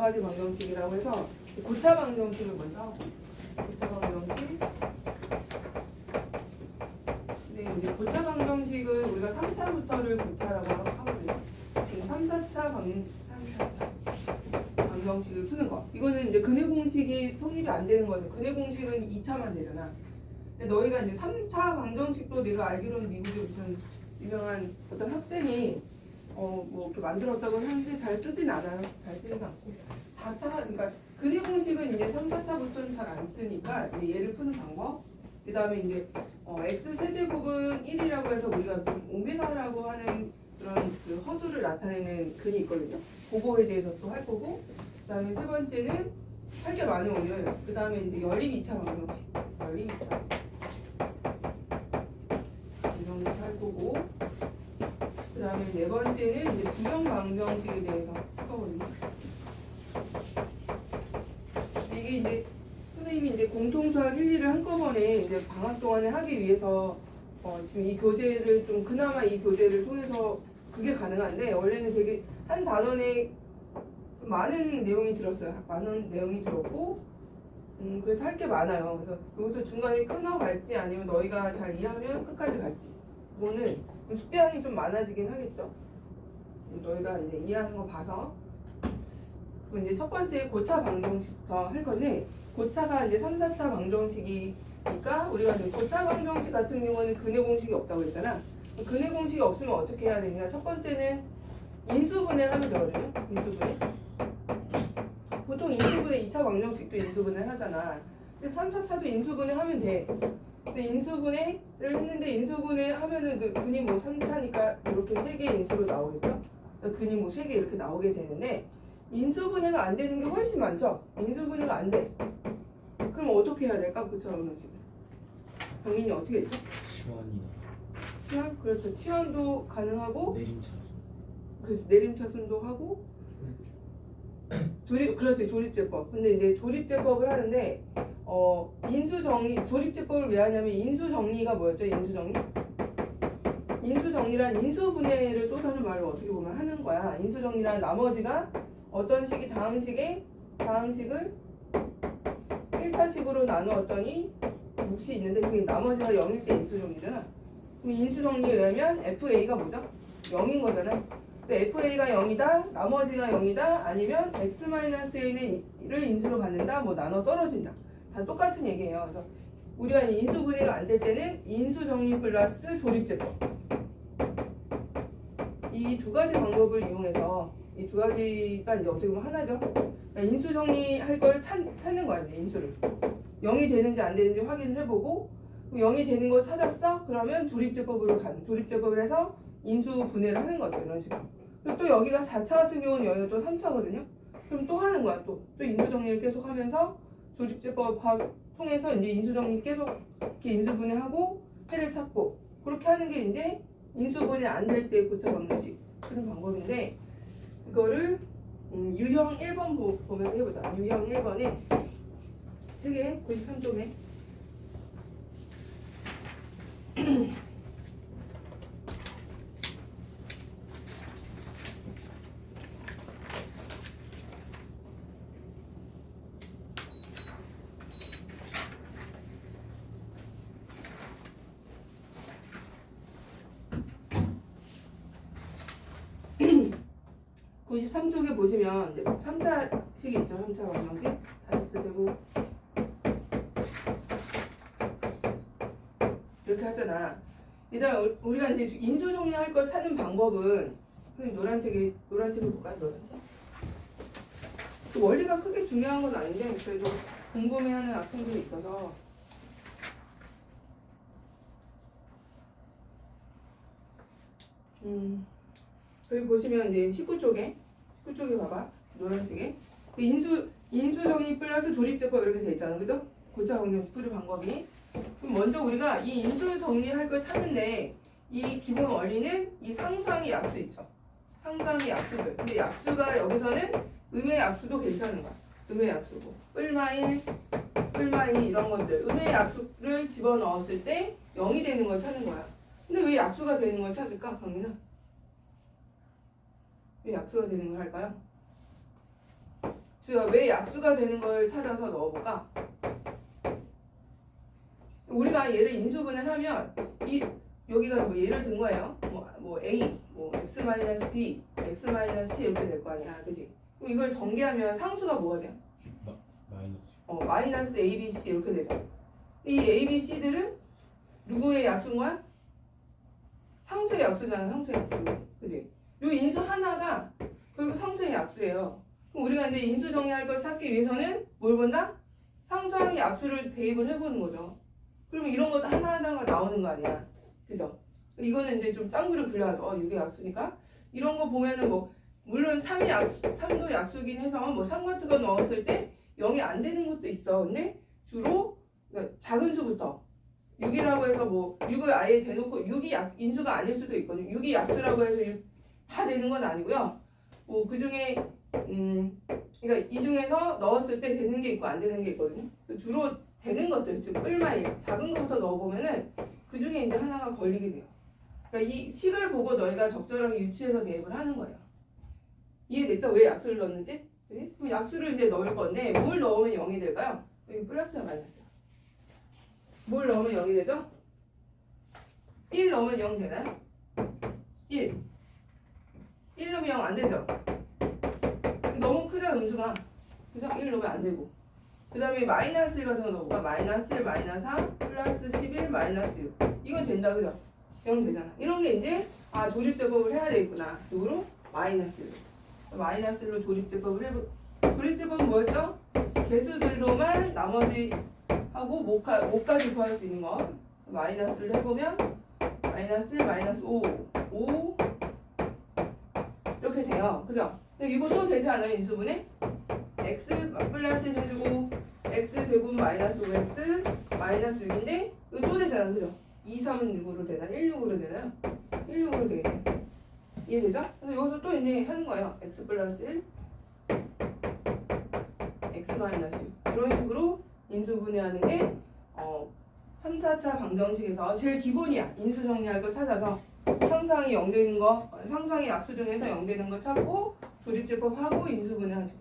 가지 방정식이라고 해서 고차 방정식을 먼저 하고 고차 방정식. 네, 이제 고차 방정식은 우리가 3차부터를 고차라고 하거든요. 3, 4차 방정식을 푸는 거. 이거는 이제 근해 공식이 성립이 안 되는 거죠. 근해 공식은 2차만 되잖아. 근데 너희가 이제 3차 방정식도 내가 알기로는 미국에 무슨 유명한 어떤 학생이 뭐 이렇게 만들었다고 하는데 잘 쓰진 않아요. 잘 쓰진 않고 4차 그러니까 근해 공식은 이제 3, 4차부터는 잘 안 쓰니까 얘를 푸는 방법. 그 다음에 이제 x 세제곱은 1이라고 해서 우리가 오메가라고 하는 그런 그 허수를 나타내는 글이 있거든요. 그거에 대해서 또 할 거고. 그 다음에 세 번째는 할 게 많이 오면 그 다음에 이제 연립 2차 방정식. 연립 2차 방정식 할 거고. 그 다음에 네 번째는 이제 부정 방정식에 대해서 할 거거든요. 이게 이제 선생님이 이제 공통수학 1, 2를 한꺼번에 이제 방학 동안에 하기 위해서 지금 이 교재를 좀 그나마 이 교재를 통해서 그게 가능한데 원래는 되게 한 단원에 좀 많은 내용이 들었어요. 많은 내용이 들었고 그래서 할 게 많아요. 그래서 여기서 중간에 끊어갈지 아니면 너희가 잘 이해하면 끝까지 갈지 이거는 숙제량이 좀 많아지긴 하겠죠. 너희가 이제 이해하는 거 봐서. 그럼 이제 첫 번째 고차 방정식부터 할 건데 고차가 이제 3, 4차 방정식이니까 우리가 이제 고차 방정식 같은 경우는 근해 공식이 없다고 했잖아. 근해 공식이 없으면 어떻게 해야 되냐? 첫 번째는 인수분해를 하면 되거든요. 인수분해. 보통 인수분해 2차 방정식도 인수분해를 하잖아. 근데 3, 4차도 인수분해 하면 돼. 근데 인수분해를 했는데 인수분해 하면은 그 근이 뭐 3차니까 이렇게 3개 인수로 나오겠죠? 근이 뭐 3개 이렇게 나오게 되는데 인수분해가 안 되는 게 훨씬 많죠? 인수분해가 안 돼. 그럼 어떻게 해야 될까? 고차 방정식은. 당연히 어떻게 했죠? 치환이나 치환? 그렇죠. 치환도 가능하고 내림차순. 그래서 내림차순도 하고 그렇지 조립제법. 근데 이제 조립제법을 하는데 인수정리 조립제법을 왜 하냐면 인수정리가 뭐였죠? 인수정리? 인수정리란 인수분해를 또 다른 말로 어떻게 보면 하는 거야. 인수정리란 나머지가 어떤 식이 다항식을 1차식으로 나누었더니 몫이 있는데 그게 나머지가 0일 때 인수정리잖아. 그럼 인수정리에 의하면 FA가 뭐죠? 0인 거잖아. 근데 FA가 0이다, 나머지가 0이다, 아니면 X-A를 인수로 받는다, 뭐 나눠 떨어진다. 다 똑같은 얘기예요. 그래서 우리가 인수분해가 안 될 때는 인수정리 플러스 조립제법. 이 두 가지 방법을 이용해서 이 두 가지가 이제 어떻게 보면 하나죠. 그러니까 인수정리할 걸 찾는 거야, 인수를. 0이 되는지 안 되는지 확인을 해보고 0이 되는 거 찾았어? 그러면 조립제법을 해서 인수분해를 하는 거죠. 이런 식으로. 그리고 또 여기가 4차 같은 경우는 여기가 또 3차거든요. 그럼 또 하는 거야. 또 인수정리를 계속 하면서 조립제법 통해서 이제 인수정리 계속 이렇게 인수분해하고 해를 찾고 그렇게 하는 게 이제 인수분해 안 될 때 고차 방정식 쓰는 방법인데 이거를 유형 1번 보면서 해보자. 유형 1번에 책에 93쪽에 93쪽에 보시면 3차식이 있죠. 3차 방정식. 4x제곱 이렇게 하잖아. 일단 우리가 이제 인수 정리할 걸 찾는 방법은 노란 책을 볼까요? 노란 책. 그 원리가 크게 중요한 건 아닌데 그래도 궁금해하는 학생들이 있어서 여기 보시면 이제 19쪽에 봐봐. 노란색에 인수 정리 플러스 조립제법 이렇게 돼 있잖아. 그죠? 고차 방정식 풀이 방법이. 그럼 먼저 우리가 이 인수 정리할 걸 찾는데 이 기본 원리는 이 상수항의 약수 있죠. 상수항의 약수들. 근데 약수가 여기서는 음의 약수도 괜찮은 거야. 음의 약수고. 뿔마1 이런 것들. 음의 약수를 집어넣었을 때 0이 되는 걸 찾는 거야. 근데 왜 약수가 되는 걸 찾을까? 강민아? 왜 약수가 되는 걸 할까요? 왜 약수가 되는 걸 찾아서 넣어볼까? 우리가 얘를 인수분해를 하면 이 여기가 뭐 예를 든 거예요. 뭐 A, 뭐 x-b, x-c 이렇게 될 거 아니야, 그지? 그럼 이걸 전개하면 상수가 뭐가 돼요? 마이너스. 마이너스 a, b, c 이렇게 되죠. 이 a, b, c들은 누구의 약수인 거야? 상수의 약수잖아, 상수의 약수, 그지? 요 인수 하나가 결국 상수의 약수예요. 그럼 우리가 이제 인수 정리할 걸 찾기 위해서는 뭘 본다? 상수항의 약수를 대입을 해보는 거죠. 그러면 이런 거 하나하나가 나오는 거 아니야, 그죠? 이거는 이제 좀 짱구를 불려하죠. 이게 약수니까 이런 거 보면은 뭐 물론 3도 약수긴 해서 뭐 3 같은 거 넣었을 때 0이 안 되는 것도 있어. 근데 주로 그러니까 작은 수부터 6이라고 해서 뭐 6을 아예 대놓고 6이 인수가 아닐 수도 있거든요. 6이 약수라고 해서 6 다 되는 건 아니고요. 뭐 그 중에 그러니까 이 중에서 넣었을 때 되는 게 있고 안 되는 게 있거든요. 주로 되는 것들, 즉 뿔마일 작은 거부터 넣어보면은 그 중에 이제 하나가 걸리게 돼요. 그러니까 이 식을 보고 너희가 적절하게 유추해서 대입을 하는 거예요. 이해됐죠? 왜 약수를 넣는지? 네? 그럼 약수를 이제 넣을 건데 뭘 넣으면 0이 될까요? 여기 플러스야 마이너스야? 뭘 넣으면 0이 되죠? 1 넣으면 0 되나요? 1 넣으면 0 안 되죠? 너무 크죠 음수가. 그래서 1 넣으면 안 되고 그 다음에 마이너스 1 같은 거 넣어볼까? 마이너스 1, 마이너스 4, 플러스 11, 마이너스 6 이건 된다, 그죠? 0 되잖아. 이런 게 이제 조립제법을 해야 되겠구나. 이거로 마이너스 1 마이너스 1로 조립제법을 해보. 조립제법은 뭐였죠? 개수들로만 나머지 하고 못까지 구할 수 있는 거. 마이너스를 해보면 마이너스 1, 마이너스 5 이렇게 돼요. 그죠? 근데 이거 또 되지 않아요? 인수분해? x 플러스 1 해주고 x 제곱 마이너스 5x 마이너스 6인데 이거 또 되잖아, 그죠? 2, 3은 6으로 되나? 1, 6으로 되나요? 1, 6으로 되겠네. 이해되죠? 그래서 여기서 또 이제 하는 거예요. x 플러스 1 x 마이너스 6 이런 식으로 인수분해하는 게 3, 4차 방정식에서 제일 기본이야. 인수 정리할 거 찾아서 상수항이 0 되는 거, 상수항이 약수 중에서 0 되는 거 찾고 조립제법 하고 인수분해 하시고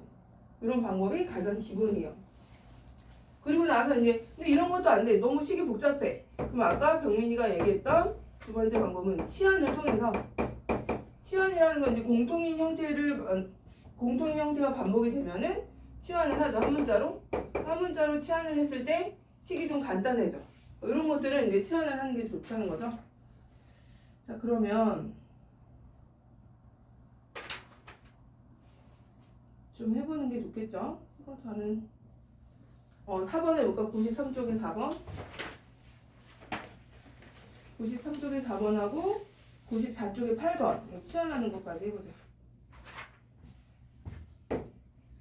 이런 방법이 가장 기본이에요. 그리고 나서 이제 근데 이런 것도 안 돼. 너무 식이 복잡해. 그럼 아까 병민이가 얘기했던 두 번째 방법은 치환을 통해서 치환이라는 건 이제 공통인 형태가 반복이 되면은 치환을 하죠. 한 문자로 치환을 했을 때 식이 좀 간단해져. 이런 것들은 이제 치환을 하는 게 좋다는 거죠. 자, 그러면 좀 해보는 게 좋겠죠? 서로 다른 4번 해볼까? 93쪽에 4번 93쪽에 4번하고 94쪽에 8번 치환하는 것까지 해보자.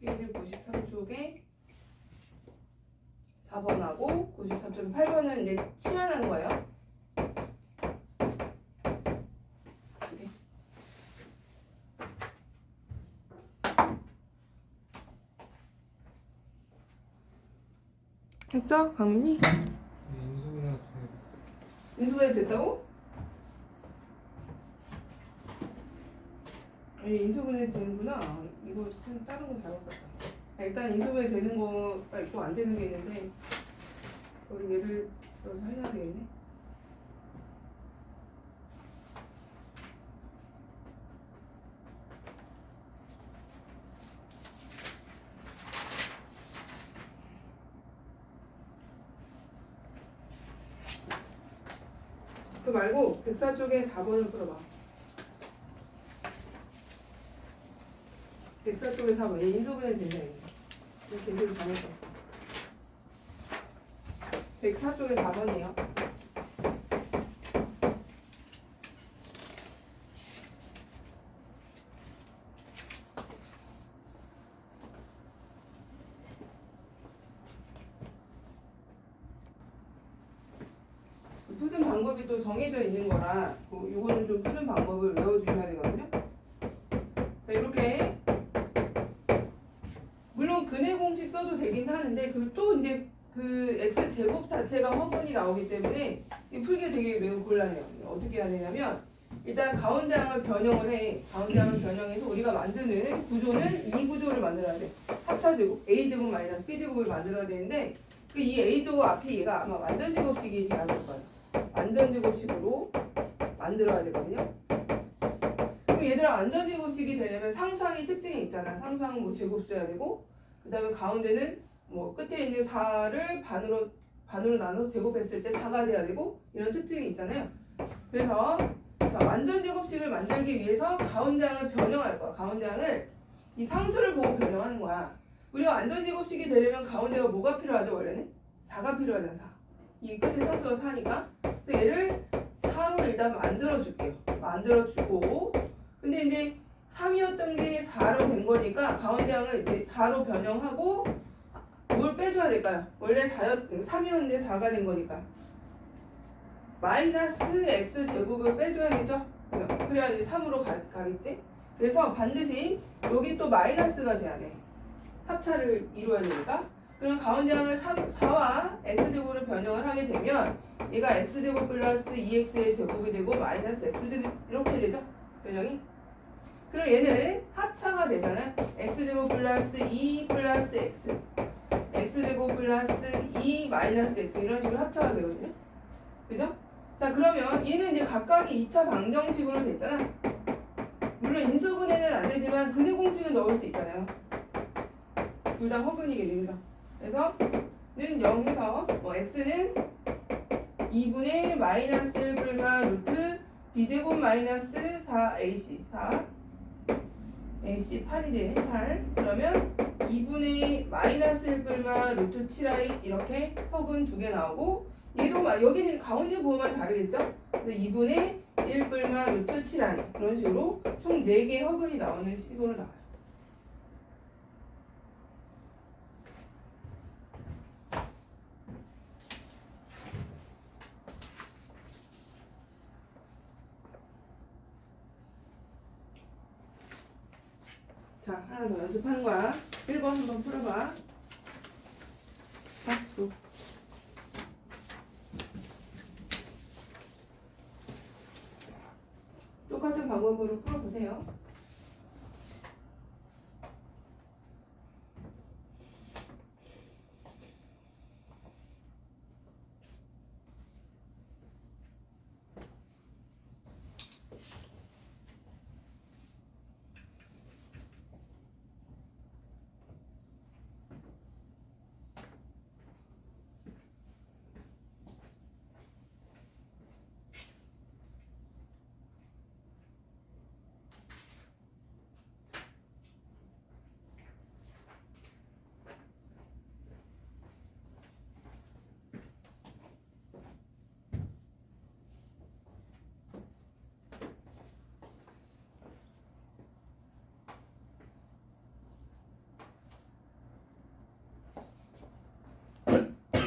페이지 93쪽에 4번하고 93쪽에 8번은 이제 치환하는 거예요. 네. 했어? 강민이? 인수분해 됐다고? 인수분해 되는구나. 이거 좀 다른 거 잘못 봤다. 일단 인수분해 되는 거가 있고 안 되는 게 있는데 그걸 예를 들어서 해야 되겠네. 그 말고 104쪽에 4번을 풀어봐. 104쪽에 4번. 얘 인수분해 된다. 이거 계속 잘못 봤어. 104쪽에 4번이에요. 푸는 방법이 또 정해져 있는 거라 요거는 좀 푸는 방법을 외워주셔야 되거든요. 자, 이렇게 물론 근해 공식 써도 되긴 하는데 또 이제 그 x 제곱 자체가 허분이 나오기 때문에 이 풀기 되게 매우 곤란해요. 어떻게 해야 되냐면 일단 가운데 항을 변형을 해. 가운데 항을 변형해서 우리가 만드는 구조는 이 구조를 만들어야 돼. 합차제곱 a제곱 마이너스 b제곱을 만들어야 되는데 그 이 a제곱 앞에 얘가 아마 완전제곱식이 돼야 될 거야. 완전제곱식으로 만들어야 되거든요. 그럼 얘들아 완전제곱식이 되려면 상수항의 특징이 있잖아. 상수항은 뭐 제곱수여야 되고 그 다음에 가운데는 뭐 끝에 있는 4를 반으로 나눠서 제곱했을 때 4가 돼야 되고 이런 특징이 있잖아요. 그래서 자, 완전제곱식을 만들기 위해서 가운데 항을 변형할 거야. 가운데 항을 이 상수를 보고 변형하는 거야. 우리가 완전제곱식이 되려면 가운데가 뭐가 필요하죠? 원래는 4가 필요하잖아. 4. 이 끝에 상수가 4니까 얘를 4로 일단 만들어줄게요. 만들어주고 근데 이제 3이었던 게 4로 된 거니까 가운데 항을 이제 4로 변형하고 뭘 빼줘야 될까요? 원래 3이었는데 4가 된 거니까 마이너스 x제곱을 빼줘야겠죠? 그래야 이제 3으로 가겠지? 그래서 반드시 여기 또 마이너스가 돼야 돼. 합차를 이루어야 되니까. 그럼 가운데 항을 4와 x제곱으로 변형을 하게 되면 얘가 x제곱 플러스 2x의 제곱이 되고 마이너스 x제곱 이렇게 되죠? 변형이? 그럼 얘는 합차가 되잖아요. x제곱 플러스 2 플러스 x x제곱 플러스 2 마이너스 x 이런 식으로 합차가 되거든요. 그죠? 자 그러면 얘는 이제 각각이 2차 방정식으로 됐잖아. 물론 인수분해는 안 되지만 근해 공식은 넣을 수 있잖아요. 둘 다 허근이게 됩니다. 그래서 는 0에서 뭐 x는 2분의 마이너스 불마 루트 b제곱 마이너스 4ac 4 ac 8이 돼. 8 그러면 2분의 마이너스 1 불마 루트 7i 이렇게 허근 두 개 나오고 얘도 여기는 가운데 보면 다르겠죠? 그래서 2분의 1 불마 루트 7i 그런 식으로 총 4개의 허근이 나오는 식으로 나와요. 자, 하나 더 연습하는 거야. 1번 한번 풀어봐. 자, 또. 똑같은 방법으로 풀어보세요.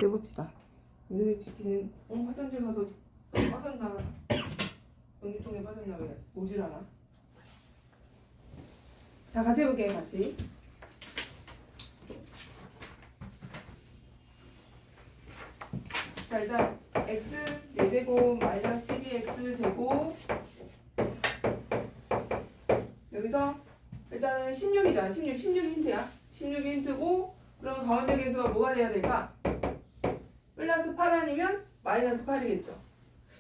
해봅시다. 이놈의 지키는 화장실 가서 빠졌나 전기통에 빠졌나 왜 오질 않아? 자 같이 해볼게요. 같이. 자 일단 x 4제곱 마이너스 12x 제곱 여기서 일단은 16이잖아. 16이 힌트야. 16이 힌트고 그럼 가운데 계수가 뭐가 돼야 될까? 플러스 8 아니면 마이너스 8이겠죠.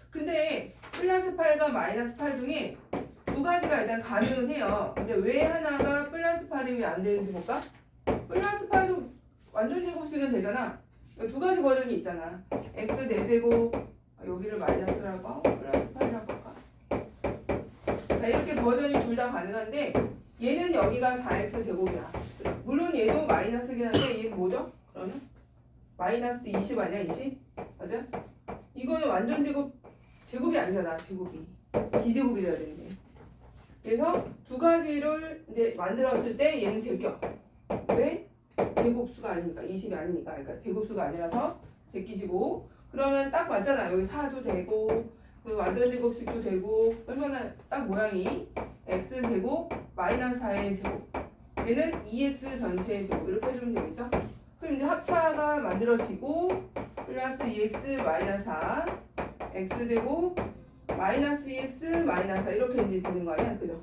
근데 플러스 8과 마이너스 8 중에 두 가지가 일단 가능은 해요. 근데 왜 하나가 플러스 8이 왜 안 되는지 볼까? 플러스 8도 완전 제곱식은 되잖아. 두 가지 버전이 있잖아. x 4제곱 여기를 마이너스라고 하고 플러스 8이라고 할까? 자 이렇게 버전이 둘 다 가능한데 얘는 여기가 4x 제곱이야. 물론 얘도 마이너스긴 한데 얘는 뭐죠? 그러면? 마이너스 20 아니야? 20? 맞아? 이거는 완전 제곱이 아니잖아. 제곱이 비제곱이 돼야 되는데. 그래서 두 가지를 이제 만들었을 때 얘는 제껴. 왜? 제곱수가 아니니까. 20이 아니니까. 그러니까 제곱수가 아니라서 제끼시고 그러면 딱 맞잖아. 여기 4도 되고 그 완전 제곱식도 되고 얼마나 딱 모양이 x제곱 마이너스 4의 제곱 얘는 2x 전체의 제곱 이렇게 해주면 되겠죠? 그럼 이제 합차가 만들어지고 플러스 2x 마이너스 4 x제곱 마이너스 2x 마이너스 4 이렇게 이제 되는 거 아니야, 그죠?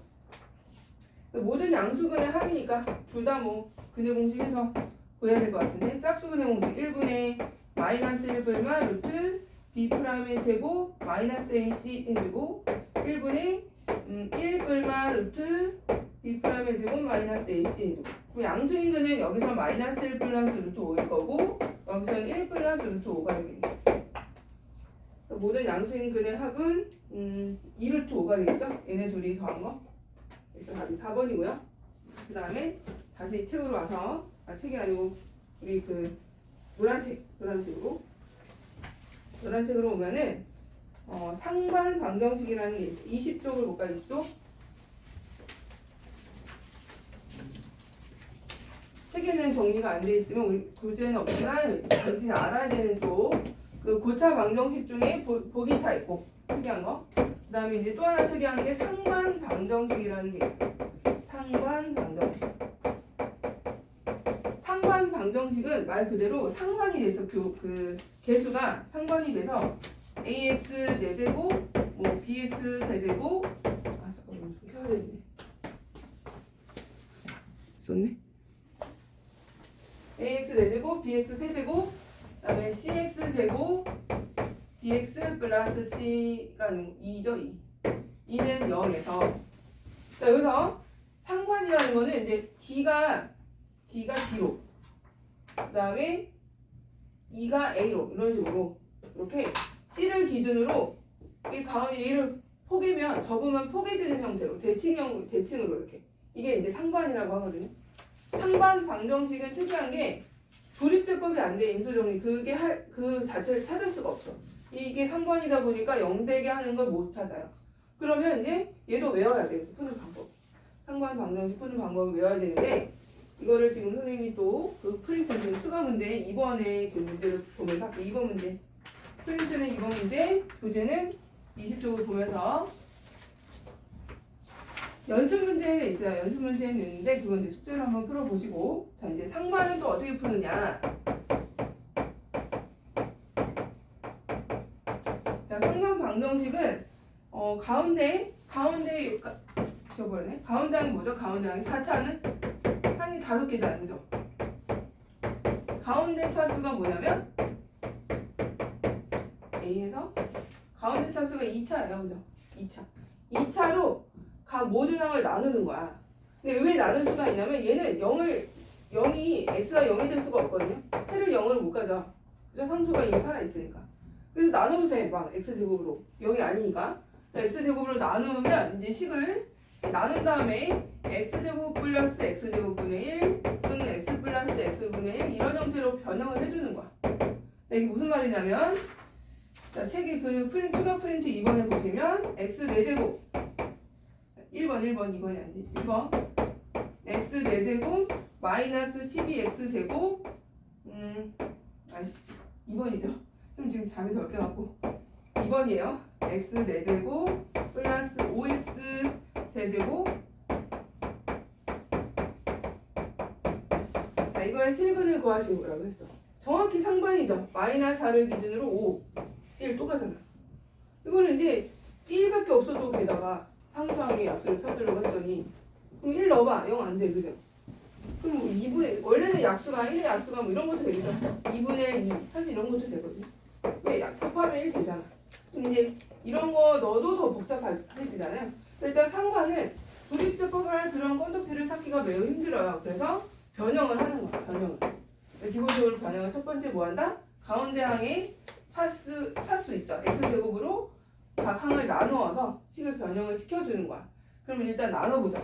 모든 양수근의 합이니까 둘 다 뭐 근의 공식 해서 구해야 될 것 같은데 짝수근의 공식 1분의 마이너스 1분의 루트 b'의 제곱 마이너스 ac 해주고 1분의 1분의 루트 b'의 제곱 마이너스 ac 해주고 그럼 양수인근은 여기서 마이너스 1 플러스 루트 5일 거고 여기서는 1 플러스 루트 5가 되겠네. 모든 양수인근의 합은 2루트 5가 되겠죠? 얘네 둘이 더한 거. 그래서 답이 4번이고요. 그 다음에 다시 책으로 와서 책이 아니고 우리 그 노란책으로 오면은 상반 방정식이라는 게 20쪽을 볼까 20쪽? 책에는 정리가 안 되어 있지만 우리 교재는 없지만 반드시 알아야 되는 또 그 고차 방정식 중에 보기차 있고 특이한 거. 그 다음에 이제 또 하나 특이한 게 상반 방정식이라는 게 있어요. 상반 방정식. 상반 방정식은 말 그대로 상반이 돼서 그 개수가 상반이 돼서 ax 4제곱 뭐 bx 3제곱 잠깐만 좀 켜야 되는데 썼네. ax 4제곱 bx 3제곱 그 다음에 cx 제곱 dx 플러스 c가 2죠 2. 2는 0에서 자, 여기서 상관이라는 거는 이제 D가 B로 그 다음에 2가 A로 이런 식으로 이렇게 C를 기준으로 이 가운데 A를 포개면 접으면 포개지는 형태로 대칭으로 이렇게 이게 이제 상반이라고 하거든요. 상반 방정식은 특이한 게 조립제법이 안 돼 인수정리 그 자체를 찾을 수가 없어. 이게 상반이다 보니까 0되게 하는 걸 못 찾아요. 그러면 이제 얘도 외워야 돼요. 푸는 방법. 상반 방정식 푸는 방법을 외워야 되는데 이거를 지금 선생님이 또 그 프린트 지금 추가 문제 2번에 지금 문제를 보면서 할게요. 2번 문제. 프린트는 2번 문제, 교재는 20쪽을 보면서 연습 문제는 있어요. 연습 문제는 있는데 그건 이제 숙제를 한번 풀어보시고 자 이제 상반은 또 어떻게 푸느냐. 자 상반 방정식은 가운데 지워버리네. 가운데 항이 뭐죠? 가운데 항이 4차는 항이 5개잖아요. 그죠? 가운데 차수가 뭐냐면 A에서 가운데 차수가 2차예요. 그죠? 2차로 모든 항을 나누는 거야. 근데 왜 나눌 수가 있냐면 얘는 0이 x가 0이 될 수가 없거든요. 해를 0으로 못 가져. 그죠? 상수가 이미 살아있으니까. 그래서 나눠도 돼. 막 x제곱으로. 0이 아니니까. x제곱으로 나누면 이제 식을 나눈 다음에 x제곱 플러스 x제곱분의 1 또는 x 플러스 x분의 1 이런 형태로 변형을 해주는 거야. 이게 무슨 말이냐면 자, 책의 그 추가 프린트 2번을 보시면 x 4제곱 1번 2번이 아니지 1번 x 4제곱 마이너스 12x제곱 2번이죠. 지금 잠이 덜 깨갖고 2번이에요. x 4제곱 플러스 5x 제제곱 자 이거의 실근을 구하시고라고 했어. 정확히 상반이죠. 마이너스 4를 기준으로 5 1 똑같잖아. 이거는 이제 1밖에 없어도 게다가 상수항의 약수를 찾으려고 했더니 그럼 1 넣어봐. 0 안 돼. 그죠? 그럼 뭐 2분의 원래는 약수가 1의 약수가 뭐 이런 것도 되겠죠. 2분의 1 2 사실 이런 것도 되거든요. 왜 곱하면 1 되잖아. 근데 이제 이런 거 넣어도 더 복잡해지잖아요. 일단 상반은 조립제법을 할 그런 건덕지를 찾기가 매우 힘들어요. 그래서 변형을 하는 거야. 변형을. 기본적으로 변형을 첫 번째 뭐 한다? 가운데 항에 차수 있죠. x제곱으로 각 항을 나누어서 식을 변형을 시켜주는 거야. 그러면 일단 나눠보자.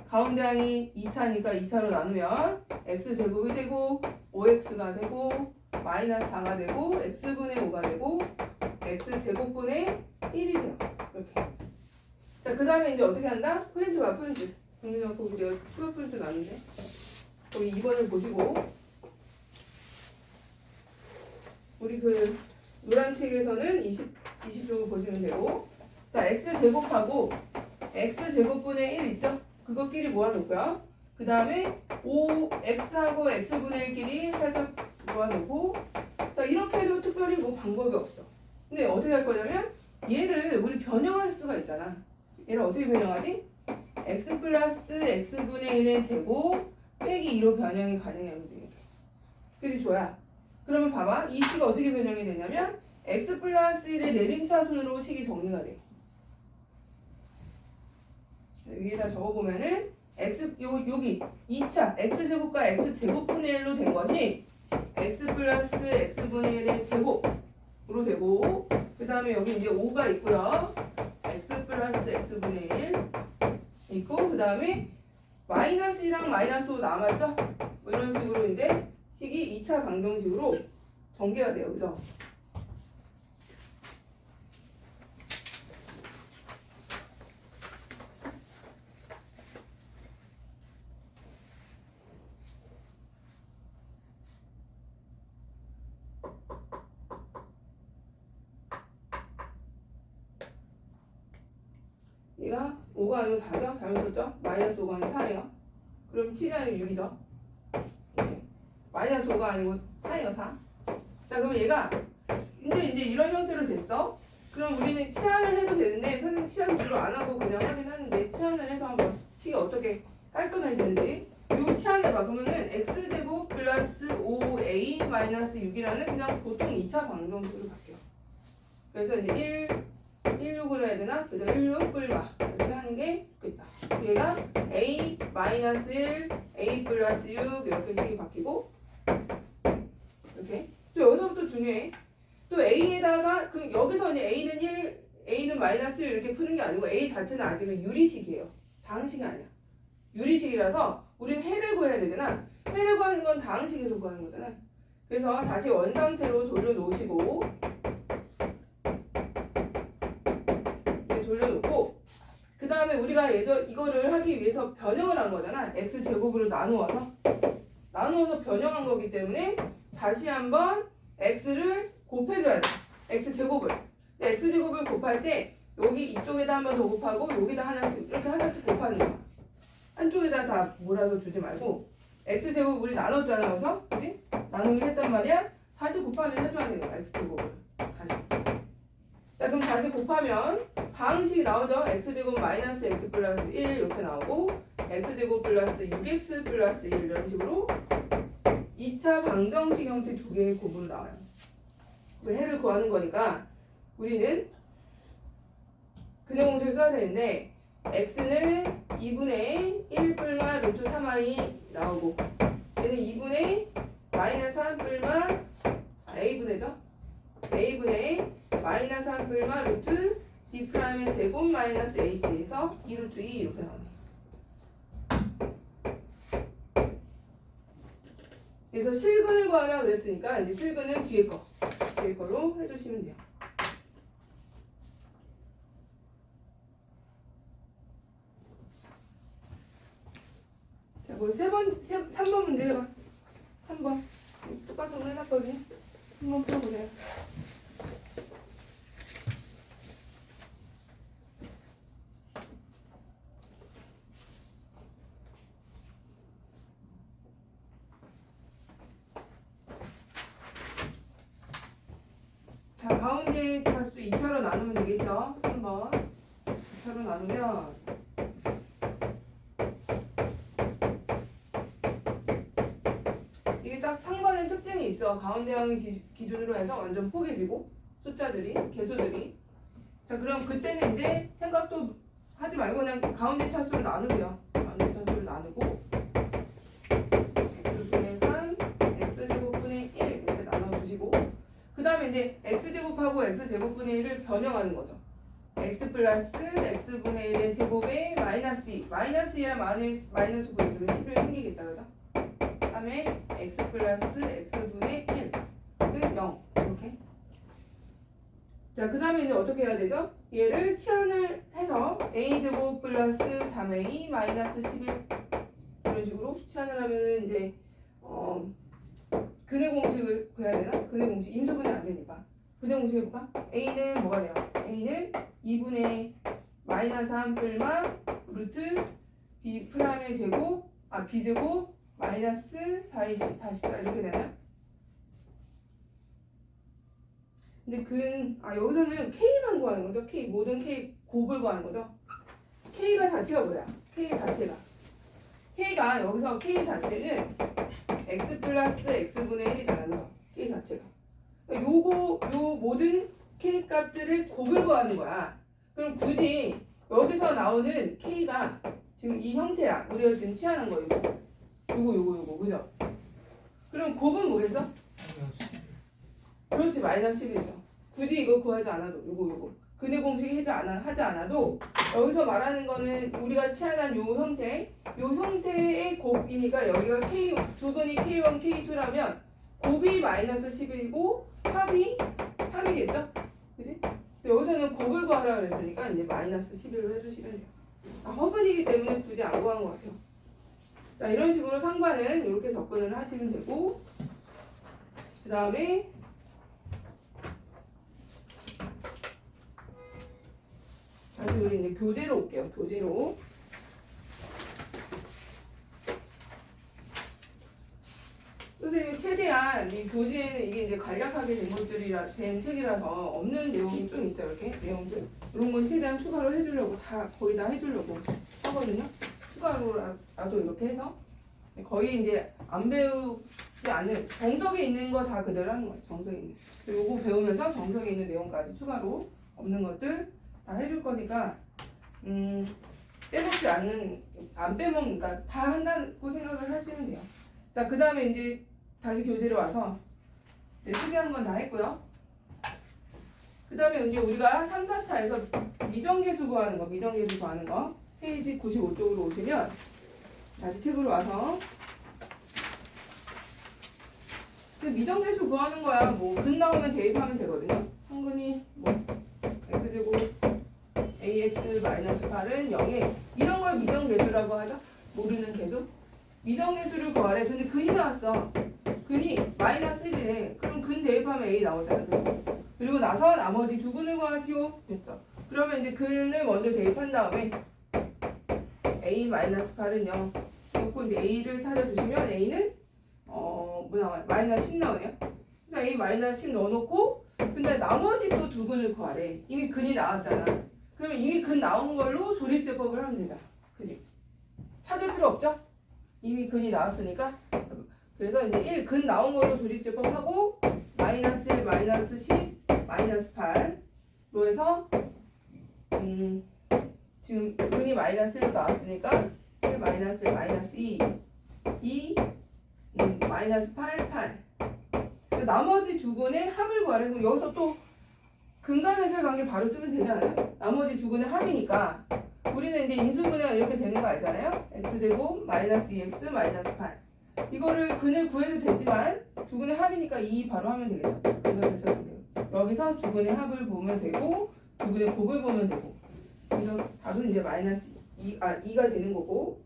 가운데 항이 2차니까 2차로 나누면 x제곱이 되고 5x가 되고 마이너스 4가 되고 x분의 5가 되고 x제곱분의 1이 돼요. 이렇게. 자, 그 다음에 이제 어떻게 한다? 프린트 봐, 프린트. 국민아, 거기 내가 추가 프린트 나는데. 거기 2번을 보시고. 우리 그 노란 책에서는 20쪽을 보시면 되고. 자, x제곱하고 x제곱분의 1 있죠? 그거끼리 모아놓고요. 그 다음에 5x하고 x분의 1끼리 살짝 모아놓고. 자, 이렇게 해도 특별히 뭐 방법이 없어. 근데 어떻게 할 거냐면 얘를 우리 변형할 수가 있잖아. 얘를 어떻게 변형하지? x 플러스 x분의 1의 제곱 빼기 2로 변형이 가능해요. 그지? 그지 조야? 그러면 봐봐. 이 식이 어떻게 변형이 되냐면 x 플러스 1의 내림차순으로 식이 정리가 돼. 위에다 적어보면은 여기 2차 x제곱과 x제곱분의 1로 된 것이 x 플러스 x분의 1의 제곱으로 되고, 그 다음에 여기 이제 5가 있고요. x 플러스 x분의 1 있고, 그 다음에 마이너스 1랑 마이너스 5 남았죠? 뭐 이런 식으로 이제 식이 2차 방정식으로 전개가 돼요. 그죠? 얘가 5가 아니고 4죠? 잘못했죠? 마이너스 5가 아니고 4예요. 그럼 7이 아니고 6이죠? 네. 마이너스 5가 아니고 4예요, 4. 자, 그러면 얘가 이제 이런 형태로 됐어. 그럼 우리는 치환을 해도 되는데, 선생님 치환 주로 안 하고 그냥 하긴 하는데, 치환을 해서 한번 식이 어떻게 깔끔해지는지. 이거 치환해봐. 그러면은 x제곱 플러스 5a 마이너스 6이라는 그냥 보통 2차 방정식으로 바뀌어. 그래서 이제 16으로 해야 되나? 그죠? 16 뿔마 이렇게 하는 게 좋겠다. 얘가 a 마이너스 1, a 플러스 6 이렇게 식이 바뀌고, 이렇게. 또 여기서부터 중요해. 또 a에다가 그럼 여기서 이제 a는 1, a는 마이너스 1 이렇게 푸는 게 아니고 a 자체는 아직은 유리식이에요. 다항식이 아니야. 유리식이라서 우리는 해를 구해야 되잖아. 해를 구하는 건 다항식에서 구하는 거잖아. 그래서 다시 원상태로 돌려놓으시고, 돌려놓고, 그 다음에 우리가 이거를 하기 위해서 변형을 한 거잖아. x제곱으로 나누어서 변형한 거기 때문에 다시 한번 x를 곱해줘야 돼. x제곱을. x제곱을 곱할 때 여기 이쪽에다 한 번 더 곱하고 여기다 하나씩 이렇게 하나씩 곱하는 거야. 한쪽에다 다 몰아서 주지 말고 x제곱 우리 나눴잖아. 그래서 그지? 나누기를 했단 말이야. 다시 곱하기를 해줘야 되는 거야. x제곱을 다시. 자, 그럼 다시 곱하면 다항식이 나오죠. x제곱 마이너스 x 플러스 1 이렇게 나오고, x제곱 플러스 6x 플러스 1 이런 식으로 2차 방정식 형태 두 개의 곱으로 나와요. 그 해를 구하는 거니까 우리는 근해 공식을 써야 되는데, x는 2분의 1 뿔마 루트 3i 나오고, 얘는 2분의 마이너스 3 뿔마 a분의죠. a분의 마이너스 3 뿔마 루트 d 프라임의 제곱 마이너스 ac에서 2 루트 2 이렇게 나오네. 그래서 실근을 구하라 그랬으니까 이제 실근은 뒤에 거로 해주시면 돼요. 자, 뭐 3번 문제 해봐. 3번 똑같은 거 해놨거든요. 한번 풀어보세요. 자, 가운데 차수 2차로 나누면 되겠죠? 3번 2차로 나누면 이게 딱 상반의 특징이 있어. 가운데항을 기준으로 해서 완전 포개지고 숫자들이, 개수들이. 자, 그럼 그때는 이제 생각도 하지 말고 그냥 가운데 차수를 나누세요. 가운데 차수를 나누고 x분의 3, x제곱분의 1 이렇게 나눠주시고, 그 다음에 이제 x제곱하고 x제곱분의 1을 변형하는 거죠. x 플러스 x분의 1의 제곱에 마이너스 2. 마이너스 2랑 마이너스 9 있으면 11 생기겠다. 그죠? 다음에 x 플러스 x분의 1은 0. 이렇게. 자, 그 다음에 이제 어떻게 해야 되죠? 얘를 치환을 해서 a제곱 플러스 3a 마이너스 11 이런 식으로 치환을 하면은 이제 근해 공식을 구해야 되나? 근해 공식 인수분해 안 되니까 근해 공식 해볼까? a는 뭐가 돼요? a는 2분의 마이너스 3 뿔마 루트 b 프라임의 제곱 b제곱 마이너스 4ac 44 이렇게 되나요? 근데 여기서는 K만 구하는 거죠. K 모든 K 곱을 구하는 거죠. K가 자체가 뭐야? K 자체가 여기서 K 자체는 X 플러스 X분의 1이잖아. 그죠? K 자체가. 그러니까 요 모든 K 값들을 곱을 구하는 거야. 그럼 굳이 여기서 나오는 K가 지금 이 형태야. 우리가 지금 취하는 거 이거. 요거. 그죠? 그럼 곱은 뭐겠어? 그렇지. 마이너스 11이죠. 굳이 이거 구하지 않아도 요거. 근해 공식 하지 않아도 여기서 말하는 거는 우리가 취하는 요 형태의 곱이니까 여기가 K 두근이 K1, K2라면 곱이 마이너스 11이고 합이 3이겠죠? 그지? 여기서는 곱을 구하라 그랬으니까 이제 마이너스 11로 해주시면 돼요. 허근이기 때문에 굳이 안 구하는 것 같아요. 자, 이런 식으로 상반은 이렇게 접근을 하시면 되고, 그 다음에 다시 우리 이제 교재로 올게요. 교재로. 선생님이 최대한 이 교재에는 이게 이제 간략하게 된 책이라서 없는 내용이 좀 있어요. 이렇게 내용들. 이런 건 최대한 추가로 해주려고 거의 다 해주려고 하거든요. 추가로라도 이렇게 해서 거의 이제 안 배우지 않는 정석에 있는 거 다 그대로 하는 거예요. 정석에 있는. 그리고 요거 배우면서 정석에 있는 내용까지 추가로 없는 것들 다 해줄 거니까 빼먹지 않는 안 빼먹으니까 다 한다고 생각을 하시면 돼요. 자, 그 다음에 이제 다시 교재로 와서 특이한 건 다 했고요. 그 다음에 이제 우리가 3, 4차에서 미정계수 구하는 거 페이지 95쪽으로 오시면 다시 책으로 와서 미정계수 구하는 거야. 뭐 근 나오면 대입하면 되거든요. 한근이 뭐 x제곱 ax 마이너스 8은 0에 이런 걸 미정계수라고 하죠. 모르는 계수. 미정계수를 구하래. 근데 근이 나왔어. 근이 마이너스 1이래. 그럼 근 대입하면 a 나오잖아. 그리고 나서 나머지 두 근을 구하시오. 됐어. 그러면 이제 근을 먼저 대입한 다음에 a 마이너스 8은 0. 그리고 이제 a를 찾아주시면 a는 뭐 나와요? 마이너스 10 나오네요. 그래서 a 마이너스 10 넣어놓고 근데 나머지 또 두 근을 구하래. 이미 근이 나왔잖아. 그러면 이미 근 나온 걸로 조립제법을 하면 되잖아. 그지? 찾을 필요 없죠? 이미 근이 나왔으니까. 그래서 이제 근 나온 걸로 조립제법하고 마이너스 1, 마이너스 10, 마이너스 8로 해서 지금 근이 마이너스 1로 나왔으니까 1, 마이너스 1, 마이너스 2, 마이너스 8, 8. 나머지 두 근의 합을 구하래. 그럼 여기서 또 근간에서의 관계 바로 쓰면 되잖아요. 나머지 두 근의 합이니까 우리는 이제 인수분해가 이렇게 되는 거 알잖아요. x제곱 마이너스 2x 마이너스 8. 이거를 근을 구해도 되지만 두 근의 합이니까 2 바로 하면 되겠죠. 근간에서의 관계. 여기서 두 근의 합을 보면 되고 두 근의 곱을 보면 되고. 그래서 답은 이제 마이너스 2가 되는 거고.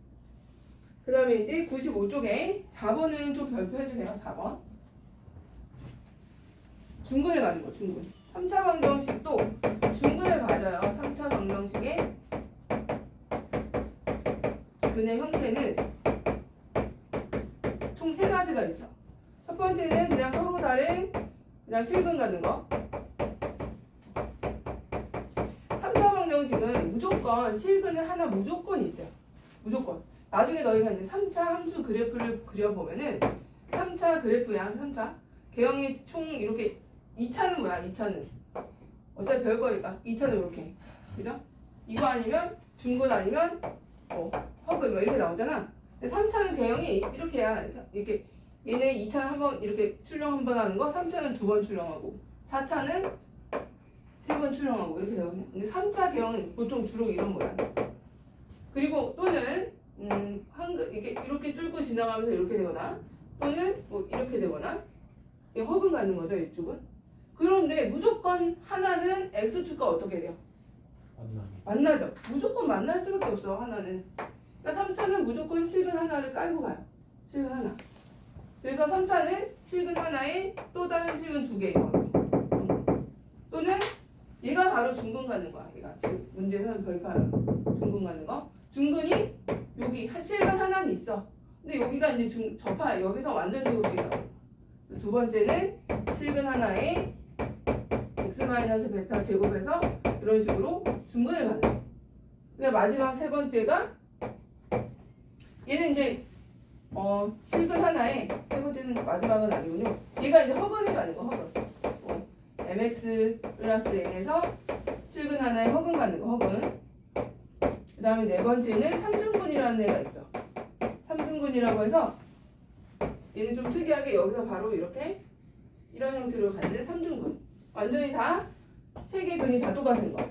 그 다음에 이제 95쪽에 4번은 좀 별표해 주세요. 4번. 중근을 가는 거, 중근. 3차 방정식도 중근을 가져요. 3차 방정식의 근의 형태는 총 3가지가 있어. 첫 번째는 그냥 서로 다른 그냥 실근 가는 거. 3차 방정식은 무조건 실근을 하나 무조건 있어요. 무조건. 나중에 너희가 이제 3차 함수 그래프를 그려보면은 3차 그래프야. 3차 개형이 총 이렇게 2차는 뭐야? 2차는 어차피 별거니까 2차는 이렇게, 그죠? 이거 아니면 중근 아니면 허근 뭐 이렇게 나오잖아. 근데 3차는 개형이 이렇게야. 이렇게 얘는 2차 한번 이렇게 출력 한번 하는 거, 3차는 2번 출력하고 4차는 3번 출력하고 이렇게 되거든요. 근데 3차 개형은 보통 주로 이런 모양. 그리고 또는 이렇게 뚫고 지나가면서 이렇게 되거나 또는 뭐 이렇게 되거나 허근 갖는 거죠. 이쪽은. 그런데 무조건 하나는 x축과 어떻게 돼요? 만나죠. 무조건 만날 수밖에 없어. 하나는. 그러니까 3차는 무조건 실근 하나를 깔고 가요. 실근 하나. 그래서 3차는 실근 하나에 또 다른 실근 2개. 또는 얘가 바로 중근 가는 거야. 얘가 지금 문제에서는 별표하는 중근 가는 거. 중근이 여기 실근 하나는 있어. 근데 여기가 이제 접하 여기서 완전 제곱식이라고. 두 번째는 실근 하나에 마이너스 베타 제곱해서 이런 식으로 중근을 가는 거예요. 근데 마지막 세 번째가 얘는 이제 실근 하나에 세 번째는 마지막은 아니군요. 얘가 이제 허근을 가는 거, 허근. mx 플러스 n에서 실근 하나에 허근 가는 거, 허근. 그 다음에 네 번째는 삼중근이라는 애가 있어. 삼중근이라고 해서 얘는 좀 특이하게 여기서 바로 이렇게 이런 형태로 가는데 삼중근. 완전히 다 세 개 근이 다 똑같은 거.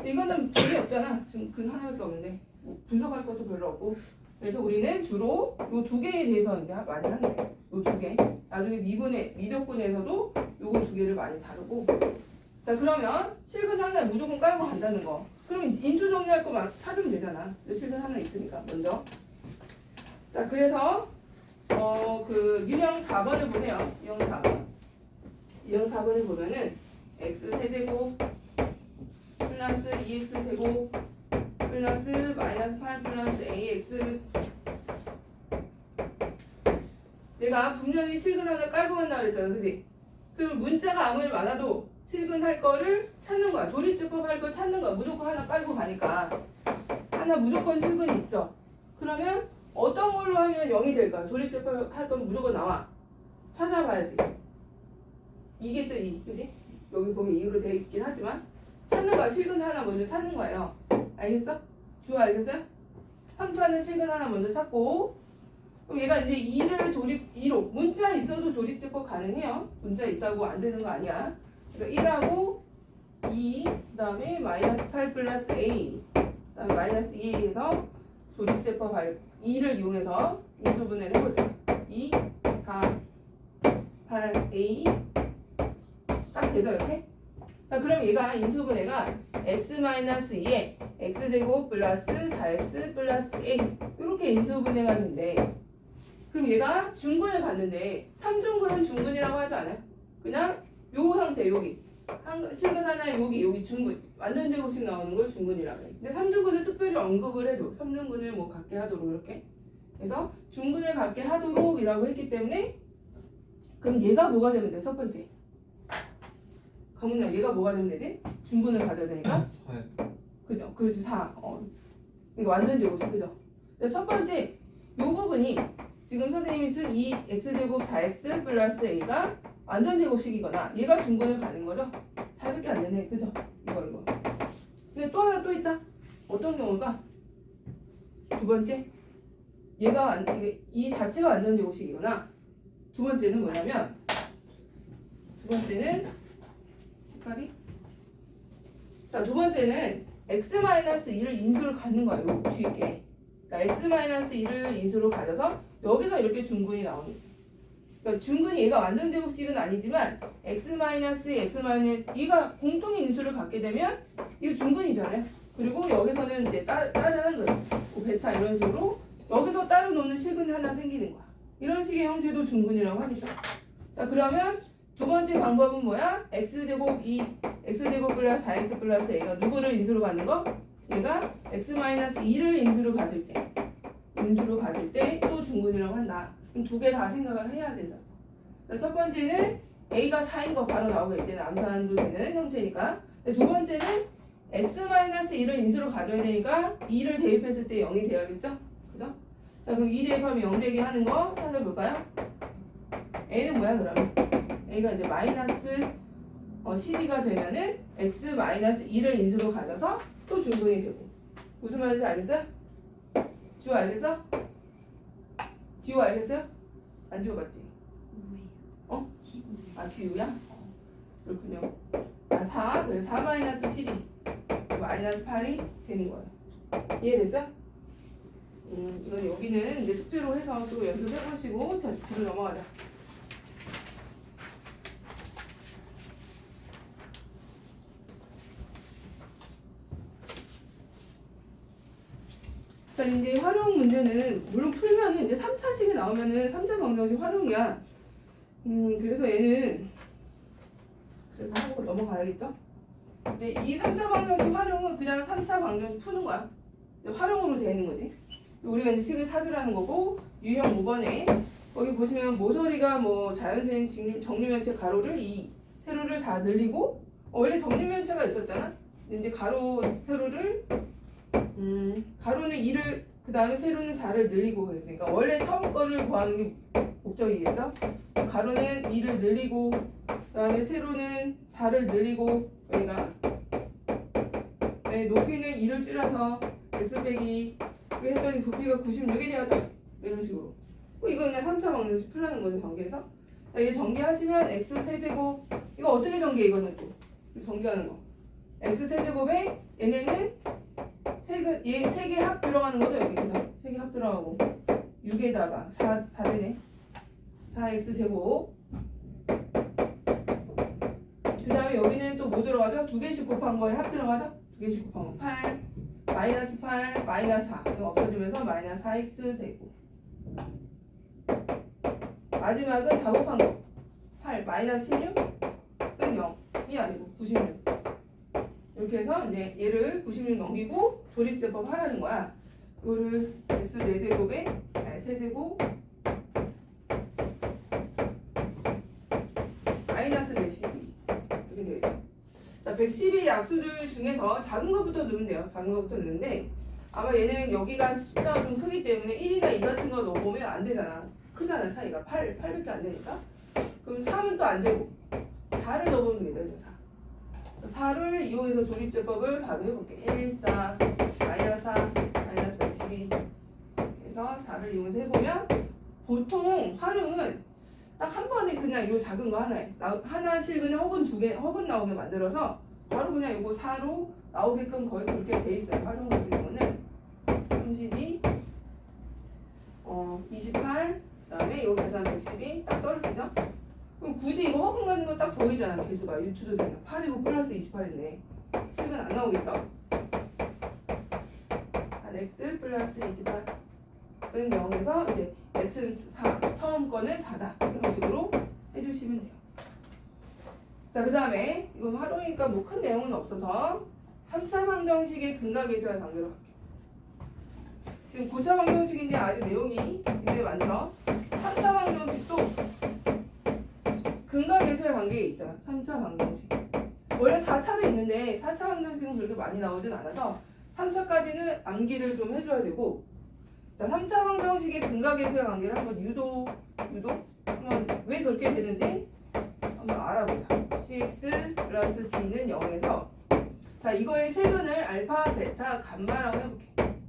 이거는 별게 없잖아. 지금 근 하나밖에 없는데 뭐 분석할 것도 별로 없고. 그래서 우리는 주로 이 두 개에 대해서 이제 많이 하는 거예요. 이 두 개. 나중에 미적분에서도 요거 두 개를 많이 다루고. 자, 그러면 실근 하나에 무조건 깔고 간다는 거. 그러면 인수 정리할 거만 찾으면 되잖아. 실근 하나 있으니까 먼저. 자, 그래서 그 유형 4번을 보세요. 유형 4번. 유형 4번을 보면은 x 세제곱 플러스 2x 제곱 플러스 마이너스 8 플러스 ax. 내가 분명히 실근 하나 깔고 간다 그랬잖아, 그지? 그럼 문자가 아무리 많아도 실근할 거를 찾는 거야. 조립제법 할 걸 찾는 거야. 무조건 하나 깔고 가니까 하나 무조건 실근이 있어. 그러면 어떤 걸로 하면 0이 될까? 조립제법 할 건 무조건 나와. 찾아봐야지. 2겠죠, 2. 그지? 여기 보면 2로 되어 있긴 하지만 찾는 거야. 실근 하나 먼저 찾는 거예요. 알겠어? 주어 알겠어요? 3차는 실근 하나 먼저 찾고, 그럼 얘가 이제 2를 조립 2로 문자 있어도 조립제법 가능해요. 문자 있다고 안 되는 거 아니야. 그러니까 1하고 2, 그 다음에 마이너스 8 플러스 a, 그 다음에 마이너스 2에서 조립제법 2를 이용해서 인수분해를 해보자. 2, 4, 8, a 딱 되죠, 이렇게? 자, 그럼 얘가 인수분해가 x-2에 x제곱 플러스 4x 플러스 a 이렇게 인수분해가 된대. 그럼 얘가 중근을 갔는데 3중근은 중근이라고 하지 않아요? 그냥 요 형태, 여기 실근 하나에 여기 중근 완전 제곱식 나오는 걸 중근이라고 해. 근데 3중근을 특별히 언급을 해줘. 3중근을 뭐 갖게 하도록 이렇게. 그래서 중근을 갖게 하도록 이라고 했기 때문에 그럼 얘가 뭐가 되면 돼? 첫 번째 가문나 얘가 뭐가 되면 되지? 중근을 가져야 되니까. 그죠? 그렇지. 4. 이거 완전 제곱식, 그죠? 근데 첫 번째 요 부분이 지금 선생님이 쓴 이 x제곱 4x 플러스 a가 완전 제곱식이거나 얘가 중근을 가는 거죠? 4밖에 안 되네. 그죠? 이거. 근데 또 하나 또 있다. 어떤 경우가? 두 번째 얘가 이 자체가 완전 제곱식이거나 두 번째는 뭐냐면 두 번째는 색깔이 자, 두 번째는 x-2를 인수를 갖는 거야. 요 뒤에 게. 그러니까 x-2를 인수로 가져서 여기서 이렇게 중근이 나오는 거야. 그러니까 중근이 얘가 완전 제곱식은 아니지만 얘가 공통의 인수를 갖게 되면 이거 중근이잖아요. 그리고 여기서는 이제 따르는 거예요. 베타 이런 식으로 여기서 따로 놓는 실근이 하나 생기는 거야. 이런 식의 형태도 중근이라고 하겠죠. 자, 그러면 두 번째 방법은 뭐야? x제곱 플러스 4x 플러스 a가 누구를 인수로 갖는 거? 얘가 x-2를 인수로 가질 때 또 중근이라고 한다. 그럼 두 개 다 생각을 해야 된다. 첫 번째는 a가 4인 거 바로 나오겠지. 암산도 되는 형태니까. 두 번째는 x-1을 인수로 가져야 되니까 2를 대입했을 때 0이 돼야겠죠? 그죠? 자, 그럼 2 대입하면 0 되게 하는 거 찾아볼까요? a는 뭐야 그러면? a가 이제 마이너스 12가 되면은 x-2를 인수로 가져서 또 중근이 되고. 무슨 말인지 알겠어요? 지우 알겠어? 지우 알겠어요? 안 지워봤지? 지우야? 그렇군요. 자, 4, 그래서 4 마이너스 12 마이너스 8이 되는 거예요. 이해됐어? 이건 여기는 이제 숙제로 해서 또 연습해보시고 자, 뒤로 넘어가자. 자, 이제 활용 문제는 물론 풀면은 이제 3차식이 나오면은 3차 방정식 활용이야. 그래서 얘는 그래도 하고 넘어가야겠죠? 근데 이 3차 방정식 활용은 그냥 3차 방정식 푸는 거야. 활용으로 되는 거지. 우리가 이제 식을 찾으라는 거고 유형 5번에 거기 보시면 모서리가 뭐 자연수행 정리면체 가로를 2 세로를 4 늘리고 원래 정육면체가 있었잖아. 근데 이제 가로 세로를 가로는 2를 그 다음에 세로는 4를 늘리고 그랬으니까 원래 처음 거를 구하는 게 목적이겠죠. 가로는 2를 늘리고 그 다음에 세로는 4를 늘리고 여기가 높이는 2를 줄여서 x 빼기 이렇게 했더니 부피가 96이 되었다. 이런 식으로. 이거 그냥 3차 방정식 풀라는 거죠. 전개해서. 자, 얘 전개하시면 x 세제곱 이거 어떻게 전개해? 이거는 또 전개하는 거. x 세제곱에 얘네는 얘 3개 합 들어가는 거죠. 여기 그죠? 3개 합 들어가고 6에다가 4 되네. 4x 제곱 그 다음에 여기는 또 뭐 들어가죠? 2개씩 곱한 거에 합 들어가죠? 2개씩 곱한 거 8 마이너스 8 마이너스 4 이거 없어지면서 마이너스 4x 되고 마지막은 다 곱한 거 8 마이너스 16은 0이 아니고 96 이렇게 해서 이제 얘를 96 넘기고 조립제법 하라는 거야. 이거를 x 4제곱에 세제곱 마이너스 112 이렇게 되겠죠. 자, 112 약수들 중에서 작은 것부터 넣으면 돼요. 작은 것부터 넣는데 아마 얘는 여기가 숫자가 좀 크기 때문에 1이나 2 같은 거 넣어보면 안 되잖아. 크잖아 차이가 8밖에 안 되니까. 그럼 3은 또 안 되고 4를 넣어보면 되겠죠. 4를 이용해서 조립제법을 바로 해볼게. 1, 4, 마이너스 4, 마이너스 112 그래서 4를 이용해서 해보면 보통 활용은 딱 한 번에 그냥 이 작은 거 하나씩 그냥 혹은 2개 혹은 나오게 만들어서 바로 그냥 이거 4로 나오게끔 거의 그렇게 돼 있어요. 활용 같은 경우는 32 28 그다음에 이거 계산 112 딱 떨어지죠? 그럼 굳이 이거 허근 가는 거 딱 보이잖아. 개수가 유추도 되니까 8이고 플러스 28이네. 식은 안 나오겠죠? 8x 플러스 28은 0에서 이제 x는 4 처음 거는 4다 이런 식으로 해주시면 돼요. 자, 그 다음에 이건 활용이니까 뭐 큰 내용은 없어서 3차 방정식의 근각계수와 관계로 갈게요. 지금 9차 방정식인데 아직 내용이 굉장히 많죠? 3차 방정식도 근각계수의 관계에 있어요. 3차 방정식. 원래 4차도 있는데 4차 방정식은 그렇게 많이 나오진 않아서 3차까지는 암기를 좀 해줘야 되고 자, 3차 방정식의 근각계수의 관계를 한번 유도 한번 왜 그렇게 되는지 한번 알아보자. cx 플러스 d는 0에서 자, 이거의 세근을 알파, 베타, 감마라고 해볼게.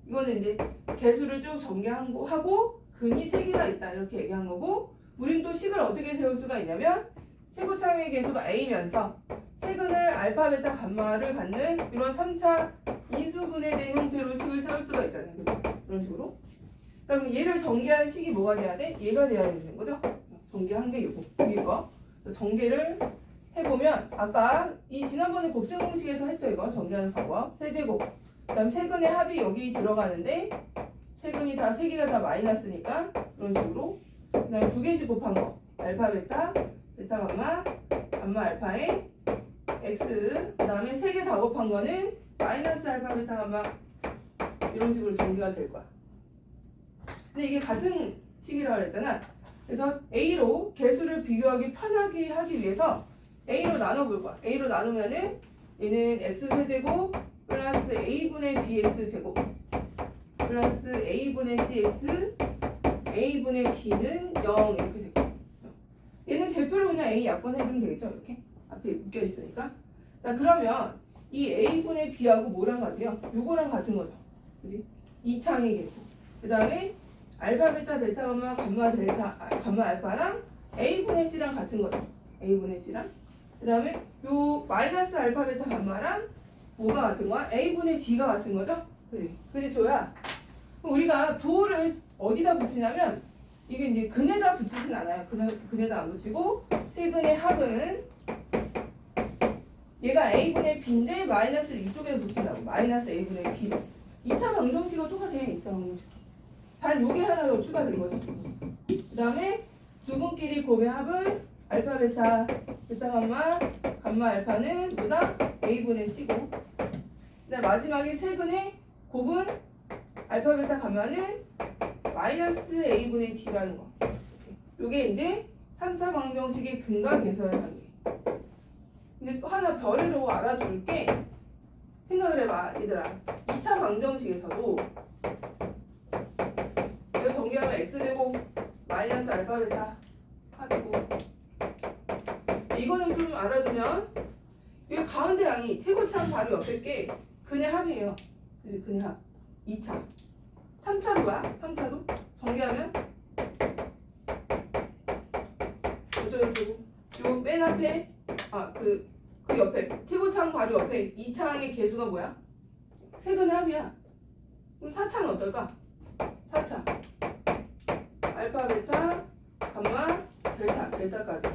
이거는 이제 개수를 쭉 전개하고 근이 3개가 있다 이렇게 얘기한 거고 우린 또 식을 어떻게 세울 수가 있냐면 최고차의 개수가 a면서 세근을 알파, 베타, 감마를 갖는 이런 3차 인수분해된 형태로 식을 세울 수가 있잖아요. 이런 식으로. 자, 그럼 얘를 전개한 식이 뭐가 돼야 돼? 얘가 돼야 되는 거죠? 전개한 게 이거. 전개를 해보면 아까 이 지난번에 곱셈 공식에서 했죠. 이거 전개하는 방법. 세제곱. 그 다음 세근의 합이 여기 들어가는데 세근이 다 3개가 다 마이너스니까 이런 식으로 그 다음 2개씩 곱한 거 알파 베타 베타 감마 감마 알파에 x 그 다음에 3개 다 곱한 거는 마이너스 알파 베타 감마 이런 식으로 전개가 될 거야. 근데 이게 같은 식이라고 그랬잖아. 그래서 a로 개수를 비교하기 편하게 하기 위해서 a로 나눠볼 거야. a로 나누면은 얘는 x 세제곱 플러스 a분의 bx 제곱 플러스 a분의 cx a분의 d는 0 이렇게 되고 얘는 대표로 그냥 a 약분해주면 되겠죠. 이렇게 앞에 묶여 있으니까. 자, 그러면 이 a분의 b하고 뭐랑 같아요? 요거랑 같은 거죠. 그지? 2창의 개수. 그 다음에 알파 베타 베타 감마 감마 델타 감마 알파랑 a분의 c랑 같은 거죠. a분의 c랑. 그 다음에 요 마이너스 알파 베타 감마랑 뭐가 같은 거야? a분의 d가 같은 거죠? 그지? 그지 소야? 우리가 부호를 어디다 붙이냐면 이게 이제 근에다 붙이진 않아요. 근에다 안 붙이고 세근의 합은 얘가 a분의 b인데 마이너스를 이쪽에 붙인다고. 마이너스 a분의 b. 2차 방정식과 똑같아. 2차 방정식. 단 요게 하나 더 추가된 거죠. 그 다음에 두근끼리 곱의 합은 알파 베타 베타 감마 감마 알파는 뭐다? a분의 c고 그다음 마지막에 세근의 곱은 알파 베타 감마는 마이너스 a분의 d라는 거. 요게 이제 3차 방정식의 근과 계수의 관계. 이제 또 하나 별으로 알아줄게. 생각을 해봐, 얘들아. 2차 방정식에서도 이거 전개하면 x제곱 마이너스 알파 베타 합이고, 이거는 좀 알아두면 여기 가운데 양이 최고차항 바로 옆에 게 근의 합이에요. 그치? 근의 합. 2차. 3차도 뭐야? 3차도 전개하면 어쩌고저쩌고. 요 맨 앞에 그 옆에 최고차항 바로 옆에 2차항의 개수가 뭐야? 세근의 합이야. 그럼 4차는 어떨까? 4차 알파 베타 감마 델타까지.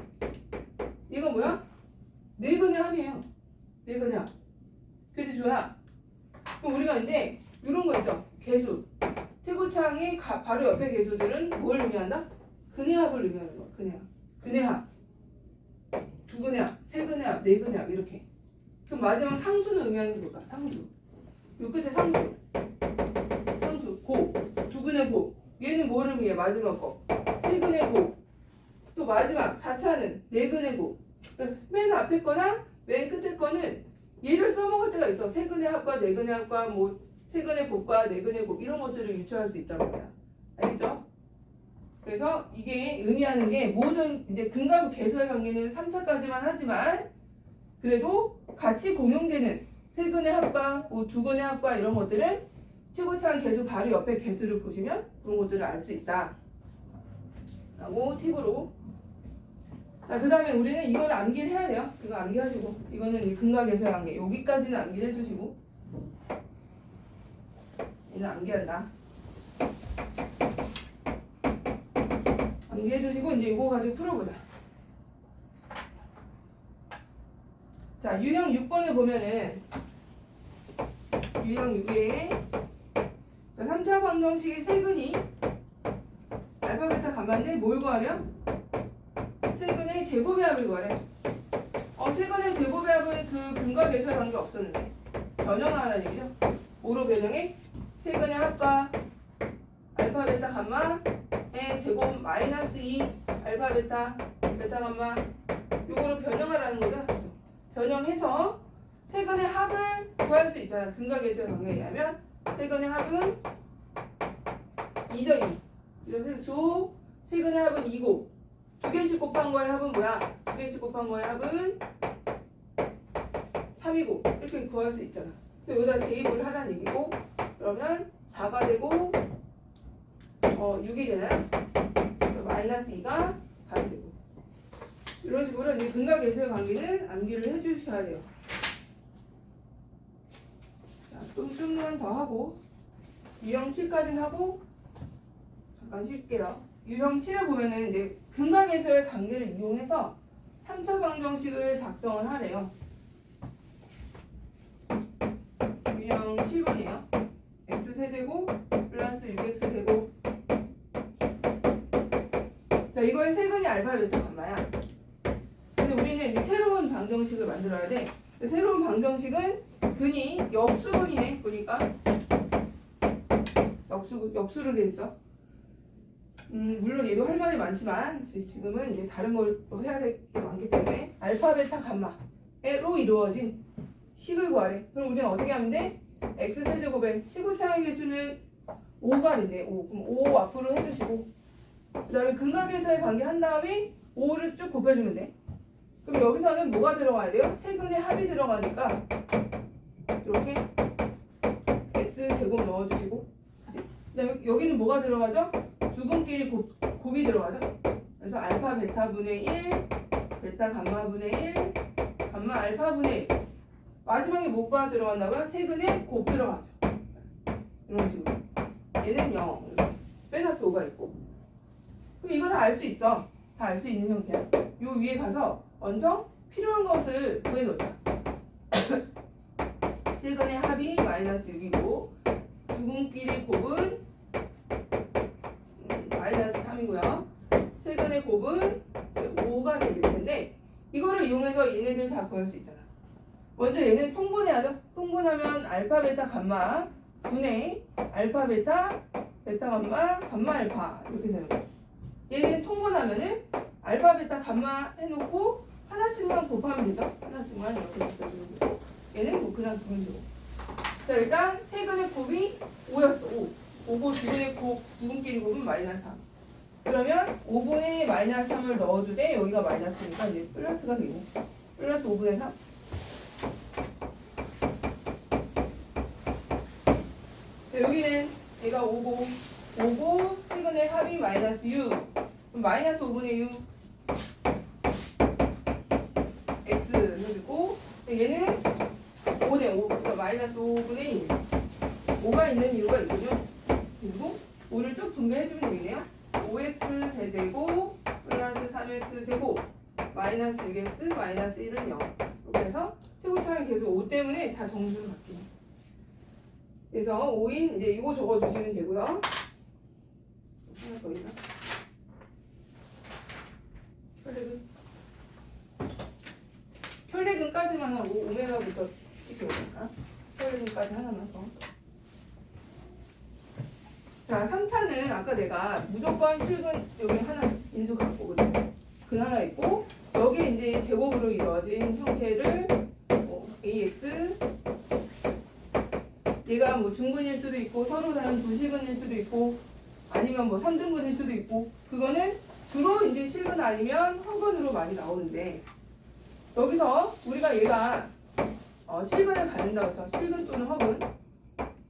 이거 뭐야? 네근의 합이에요. 네근의 합. 그치 조야? 그럼 우리가 이제 이런 거 있죠? 개수. 최고차항의 바로 옆에 개수들은 뭘 의미한다? 근의 합을 의미하는 거야. 근의 합. 근의 합. 두 근의 합, 세 근의 합, 네 근의 합 이렇게. 그럼 마지막 상수는 의미하는 게 뭘까? 상수. 요 끝에 상수. 상수. 고. 두 근의 고. 얘는 뭘 의미해? 마지막 거. 세 근의 고. 또 마지막 4차는 네 근의 고. 그러니까 맨 앞에 거랑 맨 끝에 거는 얘를 써먹을 때가 있어. 세 근의 합과 네 근의 합과 뭐 세 근의 곱과 네 근의 곱 이런 것들을 유추할 수 있단 말이야. 알겠죠? 그래서 이게 의미하는 게 모든 이제 근과 개수의 관계는 3차까지만 하지만 그래도 같이 공용되는 세 근의 합과 뭐 두 근의 합과 이런 것들은 최고차항 개수 바로 옆에 개수를 보시면 그런 것들을 알 수 있다. 라고 팁으로. 자, 그 다음에 우리는 이걸 암기를 해야 돼요. 이거 암기하시고. 이거는 이 근과 개수의 관계. 여기까지는 암기를 해주시고. 얘는 암기한다. 암기해주시고 이제 이거 가지고 풀어보자. 자, 유형 6번을 보면은 유형 6에 3차 방정식의 세근이 알파 베타 감마인데 뭘 구하려? 세근의 제곱의 합을 구하래. 세근의 제곱의 합은 그 근과 개수의 관계 없었는데 변형하라는 얘기죠. 5로 변형해 세근의 합과 알파 베타 감마의 제곱 마이너스 2 알파 베타 베타 감마 요거를 변형하라는 거다. 변형해서 세근의 합을 구할 수 있잖아. 근과 개수의 관계에 의하면 세근의 합은 2죠. 2. 그래서 세근의 합은 2고 두 개씩 곱한 거의 합은 뭐야? 두 개씩 곱한 거의 합은 3이고 이렇게 구할 수 있잖아. 그래서 여기다 대입을 하라는 얘기고 그러면 4가 되고 6이 되나요? 마이너스 2가 답이 되고 이런 식으로 이제 근과 개수의 관계는 암기를 해주셔야 돼요. 자, 좀만 더 하고 유형 7까지는 하고 잠깐 쉴게요. 유형 7에 보면은 이제 근과 개수의 관계를 이용해서 3차 방정식을 작성을 하래요. 유형 7번이에요. x세제곱 플러스 6x제곱. 자, 이거의 세근이 알파 베타 감마야. 근데 우리는 이제 새로운 방정식을 만들어야 돼. 새로운 방정식은 근이 역수근이네. 보니까 역수로 돼 있어. 물론 얘도 할 말이 많지만 지금은 이제 다른 걸 해야 될 게 많기 때문에 알파 베타 감마로 이루어진 식을 구하래. 그럼 우리는 어떻게 하면 돼? x세제곱의 최고차항의 개수는 5가 된대. 5. 그럼 5 앞으로 해주시고 그 다음에 근과 개수의 관계 한 다음에 5를 쭉 곱해주면 돼. 그럼 여기서는 뭐가 들어가야 돼요? 세근의 합이 들어가니까 이렇게 x제곱 넣어주시고 그 다음에 여기는 뭐가 들어가죠? 두 근끼리 곱이 들어가죠? 그래서 알파 베타분의 1 베타 감마분의 1 감마 알파분의 1 마지막에 뭐가 들어간다고요? 세근에 곱 들어가죠. 이런 식으로. 얘는 0. 맨 앞에 5가 있고. 그럼 이거 다 알 수 있어. 다 알 수 있는 형태야. 요 위에 가서 먼저 필요한 것을 구해놓자. 세근의 합이 마이너스 6이고 두 근끼리 곱은 마이너스 3이고요. 세근의 곱은 5가 될 텐데 이거를 이용해서 얘네들 다 구할 수 있잖아. 먼저 얘는 통분해야죠. 통분하면 알파 베타 감마 분의 알파 베타 베타 감마 감마 알파 이렇게 되는 거야. 얘는 통분하면은 알파 베타 감마 해놓고 하나씩만 곱하면 되죠? 하나씩만 이렇게 붙여주면 되고 얘는 뭐 그냥 두면 되고. 자 일단 세근의 곱이 5였어. 5. 5고 두근의 곱, 두근끼리 곱은 마이너스 3. 그러면 5분의 마이너스 3을 넣어주되 여기가 마이너스니까 이제 플러스가 되고 플러스 5분의 3. 자, 여기는 얘가 5고 세근의 합이 마이너스 6. 그럼 마이너스 5분의 6 x 해주고 얘는 5네 5. 그러니까 마이너스 5분의 1. 5가 있는 이유가 있군요. 그리고 5를 쭉 분배해주면 되겠네요. 5x 세제곱 플러스 3x 제곱 마이너스 6x 마이너스 1은 0. 이렇게 해서 최고차는 계속 5 때문에 다 정수로 바뀌네. 그래서 5인 이제 이거 적어주시면 되고요. 하나 더 있나? 혈액은까지만 하고 오메가부터 찍혀볼까? 혈액은까지 하나만 더. 자, 3차는 아까 내가 무조건 실근 여기 하나 인수 갖고 그죠? 근 하나 있고 여기에 이제 제곱으로 이루어진 형태를 AX 얘가 뭐 중근일 수도 있고 서로 다른 두 실근일 수도 있고 아니면 뭐 3등분일 수도 있고 그거는 주로 이제 실근 아니면 허근으로 많이 나오는데 여기서 우리가 얘가 실근을 갖는다고 했죠. 실근 또는 허근.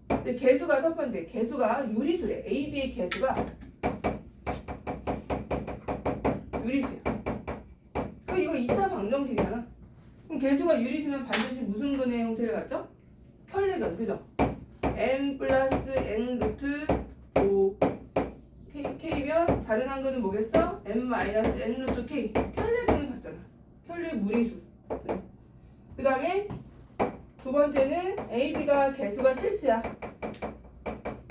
근데 개수가 첫 번째 개수가 유리수래. AB의 개수가 유리수야. 그럼 이거 2차 방정식이잖아. 그럼 개수가 유리수면 반드시 무슨 근의 형태를 갖죠? 혈례근 그죠? m 플러스 n 루트 5 k면 다른 한 근은 뭐겠어? m 마이너스 n 루트 k 혈례근을 갖잖아. 혈례 무리수. 그 다음에 두 번째는 AB가 개수가 실수야.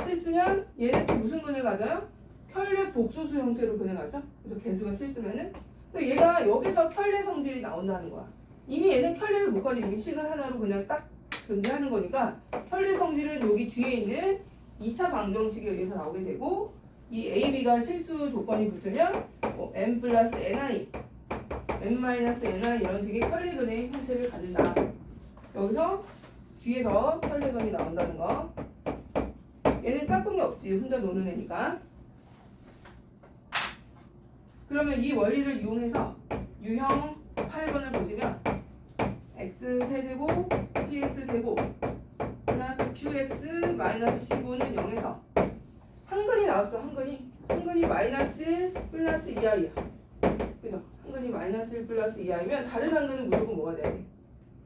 실수면 얘는 또 무슨 근을 가져요? 혈례 복소수 형태로 근을 가져. 그래서 개수가 실수면은 또 얘가 여기서 혈례 성질이 나온다는 거야. 이미 얘는 혈례를 못 가지고 이미 실근 하나로 그냥 딱 존재하는 거니까 혈례 성질은 여기 뒤에 있는 2차 방정식에 의해서 나오게 되고 이 AB가 실수 조건이 붙으면 m 플러스 ni m 마이너스 ni 이런 식의 혈례근의 형태를 갖는다. 여기서 뒤에서 혈례근이 나온다는 거. 얘는 짝꿍이 없지. 혼자 노는 애니까. 그러면 이 원리를 이용해서 유형 8번을 보시면 x 세제곱 px 제곱 플러스 qx 마이너스 15는 0에서 한 근이 나왔어. 한 근이 마이너스 1 플러스 2i야. 그죠? 한 근이 마이너스 1 플러스 2i면 다른 한 근은 무조건 뭐가 돼야 돼?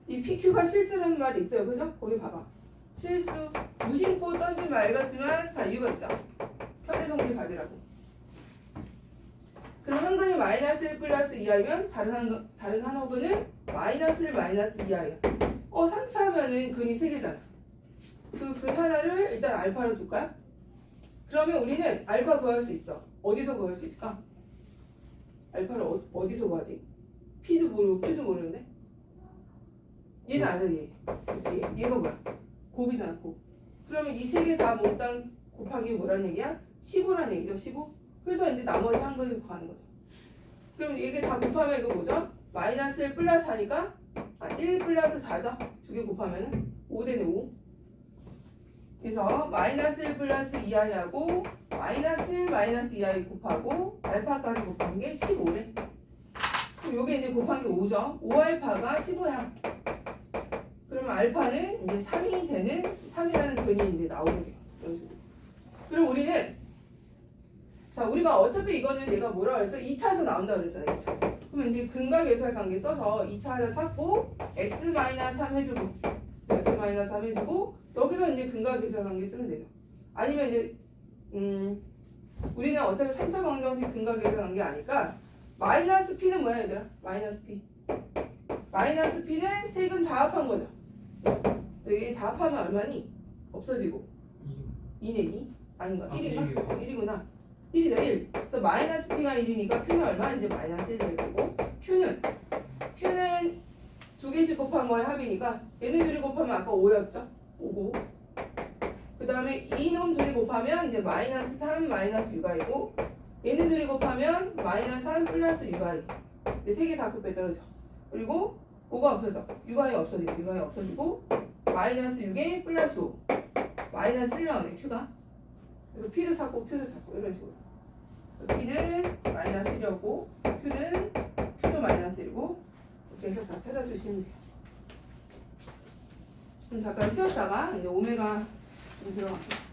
이 PQ가 실수라는 말이 있어요. 그죠? 거기 봐봐. 실수. 무심코 던진 말 같지만 다 이유가 있죠. 혈례 성질 가지라고. 그럼 한 근이 마이너스 1 플러스 2i면 다른 한 허근은 마이너스 1 마이너스 2i야. 3차 하면은 근이 3개잖아. 그 근 하나를 일단 알파로 줄까요? 그러면 우리는 알파 구할 수 있어. 어디서 구할 수 있을까? 알파를 어디서 구하지? P도 모르고 Q도 모르는데? 얘는 알아, 얘. 얘가 뭐야? 곱이잖아, 곱. 그러면 이 세 개 다 몽땅 곱하기 뭐라는 얘기야? 15라는 얘기죠, 15? 그래서 이제 나머지 한 근을 구하는 거죠. 그럼 이게 다 곱하면 이거 뭐죠? 마이너스 1 플러스 4니까 1 플러스 4죠? 두 개 곱하면은 5 되네, 5. 그래서 마이너스 1 플러스 2i하고 마이너스 1 마이너스 2i 곱하고 알파까지 곱한 게 15래. 그럼 요게 이제 곱한 게 5죠? 5알파가 15야. 그러면 알파는 이제 3이 되는 3이라는 근이 이제 나오게 돼요. 이런 식으로. 그럼 우리는 자 우리가 어차피 이거는 내가 뭐라 그랬어? 2차에서 나온다고 그랬잖아. 2차. 그러면 이제 근과 계수의 관계 써서 2차 하나 찾고 x-3 해주고 x-3 해주고 여기서 이제 근과 계수의 관계 쓰면 되죠. 아니면 이제 우리는 어차피 3차 방정식 근과 계수의 관계 아니까 마이너스 p는 뭐야 얘들아? 마이너스 p. 마이너스 p는 세 근 다 합한 거죠. 여기 다 합하면 얼마니? 없어지고 2내기? 아닌가? 1인가? 1이구나. 1이다 1. 그래서 마이너스 p가 1이니까 p는 얼마? 이제 마이너스 1 될 거고 q는 두 개씩 곱한 거의 합이니까 얘네 둘이 곱하면 아까 5였죠? 5고 그 다음에 이놈 둘이 곱하면 이제 마이너스 3 마이너스 6i고 얘네 둘이 곱하면 마이너스 3 플러스 6i 세 개 다 곱했다 그죠? 그리고 5가 없어져. 6i 없어지고 마이너스 6에 플러스 5 마이너스 1 나오네 q가. 그래서 p를 찾고 q를 찾고 이런 식으로. p는 마이너스 1이었고 q도 마이너스 1이고 이렇게 해서 다 찾아주시면 돼요. 그럼 잠깐 쉬었다가 이제 오메가 좀 들어갈게요.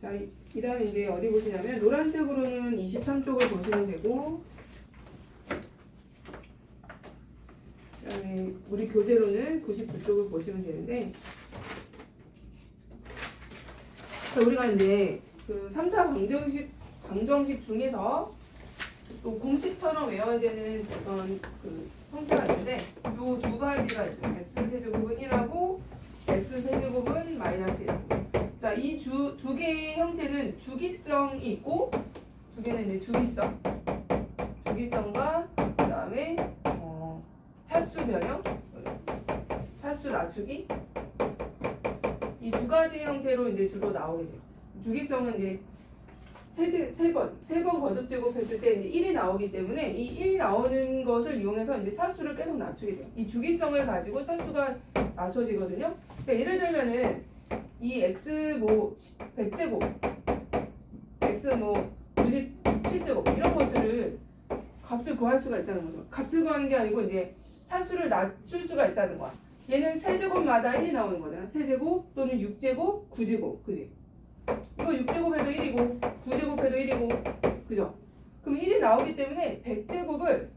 자, 이 다음에 이제 어디 보시냐면 노란색으로는 23쪽을 보시면 되고 그 다음에 우리 교재로는 99쪽을 보시면 되는데 자, 우리가 이제 그 3차 방정식 중에서 또 공식처럼 외워야 되는 어떤 그 형태가 있는데 요 두 가지가 있어요. x세제곱은 1하고 x세제곱은 마이너스 1하고 자, 이 두 개의 형태는 주기성이 있고 두 개는 이제 주기성과 그 다음에 차수 변형, 차수 낮추기 이 두 가지 형태로 이제 주로 나오게 돼요. 주기성은 이제 세 번 거듭 제곱했을 때 이제 1이 나오기 때문에 이 1 나오는 것을 이용해서 이제 차수를 계속 낮추게 돼요. 이 주기성을 가지고 차수가 낮춰지거든요. 그러니까 예를 들면은 이 x 뭐 100제곱, x 뭐 97제곱 이런 것들을 값을 구할 수가 있다는 거죠. 값을 구하는 게 아니고 이제 차수를 낮출 수가 있다는 거야. 얘는 세제곱마다 1이 나오는 거잖아. 세제곱 또는 6제곱, 9제곱, 그지? 이거 6제곱 해도 1이고 9제곱 해도 1이고 그죠? 그럼 1이 나오기 때문에 100제곱을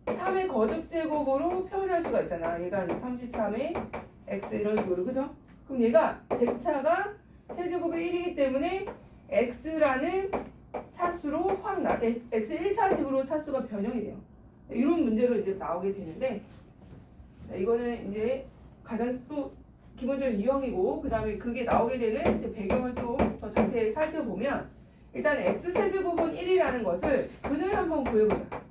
3의 거듭제곱으로 표현할 수가 있잖아. 얘가 이제 33의 x 이런 식으로 그죠? 그럼 얘가 100차가 세제곱의 1이기 때문에 x라는 차수로 x 1차식으로 차수가 변형이 돼요. 이런 문제로 이제 나오게 되는데 이거는 이제 가장 또 기본적인 유형이고 그 다음에 그게 나오게 되는 이제 배경을 좀 더 자세히 살펴보면 일단 x세제곱은 1이라는 것을 근을 한번 구해보자.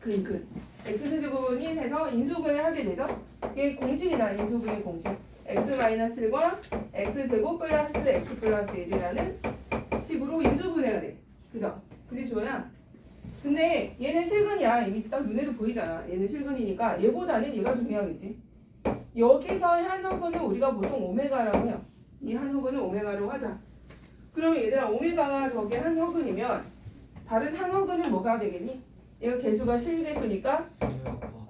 근 x세제곱은 1 해서 인수분해를 하게 되죠. 이게 공식이다. 인수분해 공식. x-1과 x제곱 플러스 x 플러스 1이라는 식으로 인수분해가 돼. 그죠? 그지 주호야? 근데 얘는 실근이야. 이미 딱 눈에도 보이잖아. 얘는 실근이니까 얘보다는 얘가 중요하겠지. 여기서 한 허근은 우리가 보통 오메가라고 해요. 이 한 허근은 오메가로 하자. 그러면 얘들아 오메가가 저게 한 허근이면 다른 한 허근은 뭐가 되겠니? 얘가 개수가 실개수니까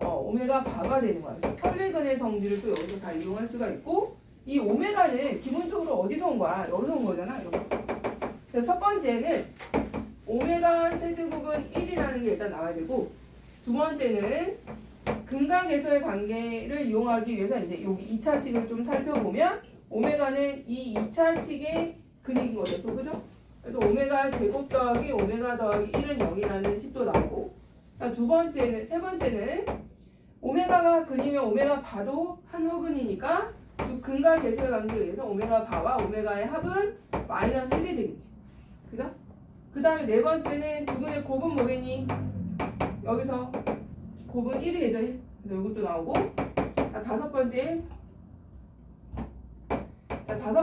오메가 바가 되는 거야. 그래서 혈례근의 성질을 또 여기서 다 이용할 수가 있고 이 오메가는 기본적으로 어디서 온 거야? 여기서 온 거잖아. 여기. 그래서 첫 번째는 오메가 세제곱은 1이라는 게 일단 나와야 되고 두 번째는 근과 계수의 관계를 이용하기 위해서 이제 여기 2차식을 좀 살펴보면 오메가는 이 2차식의 근인 거죠. 또 그죠? 그래서 오메가 제곱 더하기 오메가 더하기 1은 0이라는 식도 나오고 자, 세 번째는 오메가가 근이면 오메가 바도 한 허근이니까 근과 계수의 관계에 의해서 오메가 바와 오메가의 합은 마이너스 1이 되겠지. 그죠? 그 다음에 네 번째는 두근의 곱은 뭐겠니? 여기서 곱은 1이 되죠. 1. 그래서 이것도 나오고 자, 다섯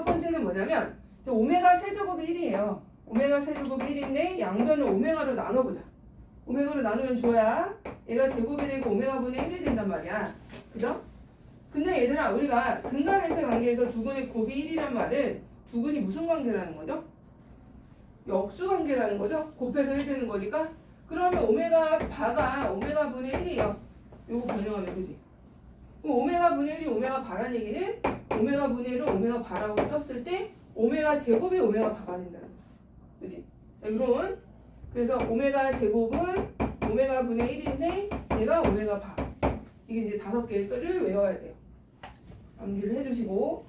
번째는 뭐냐면 오메가 세제곱이 1이에요. 오메가 세제곱이 1인데 양변을 오메가로 나눠보자. 오메가로 나누면 줘야 얘가 제곱이 되고 오메가 분의 1이 된단 말이야. 그죠? 근데 얘들아 우리가 근과 계수의 관계에서 두근의 곱이 1이란 말은 두근이 무슨 관계라는 거죠? 역수 관계라는 거죠? 곱해서 1 되는 거니까 그러면 오메가 바가 오메가 분의 1이에요. 요거 변형하면 되지. 그럼 오메가 분의 1이 오메가 바란 얘기는 오메가 분의 1을 오메가 바라고 썼을 때 오메가 제곱이 오메가 바가 된다는 거죠. 그치? 이런 그래서 오메가 제곱은 오메가 분의 1인데 얘가 오메가 바. 이게 이제 5개의 뜰을 외워야 돼요. 암기를 해주시고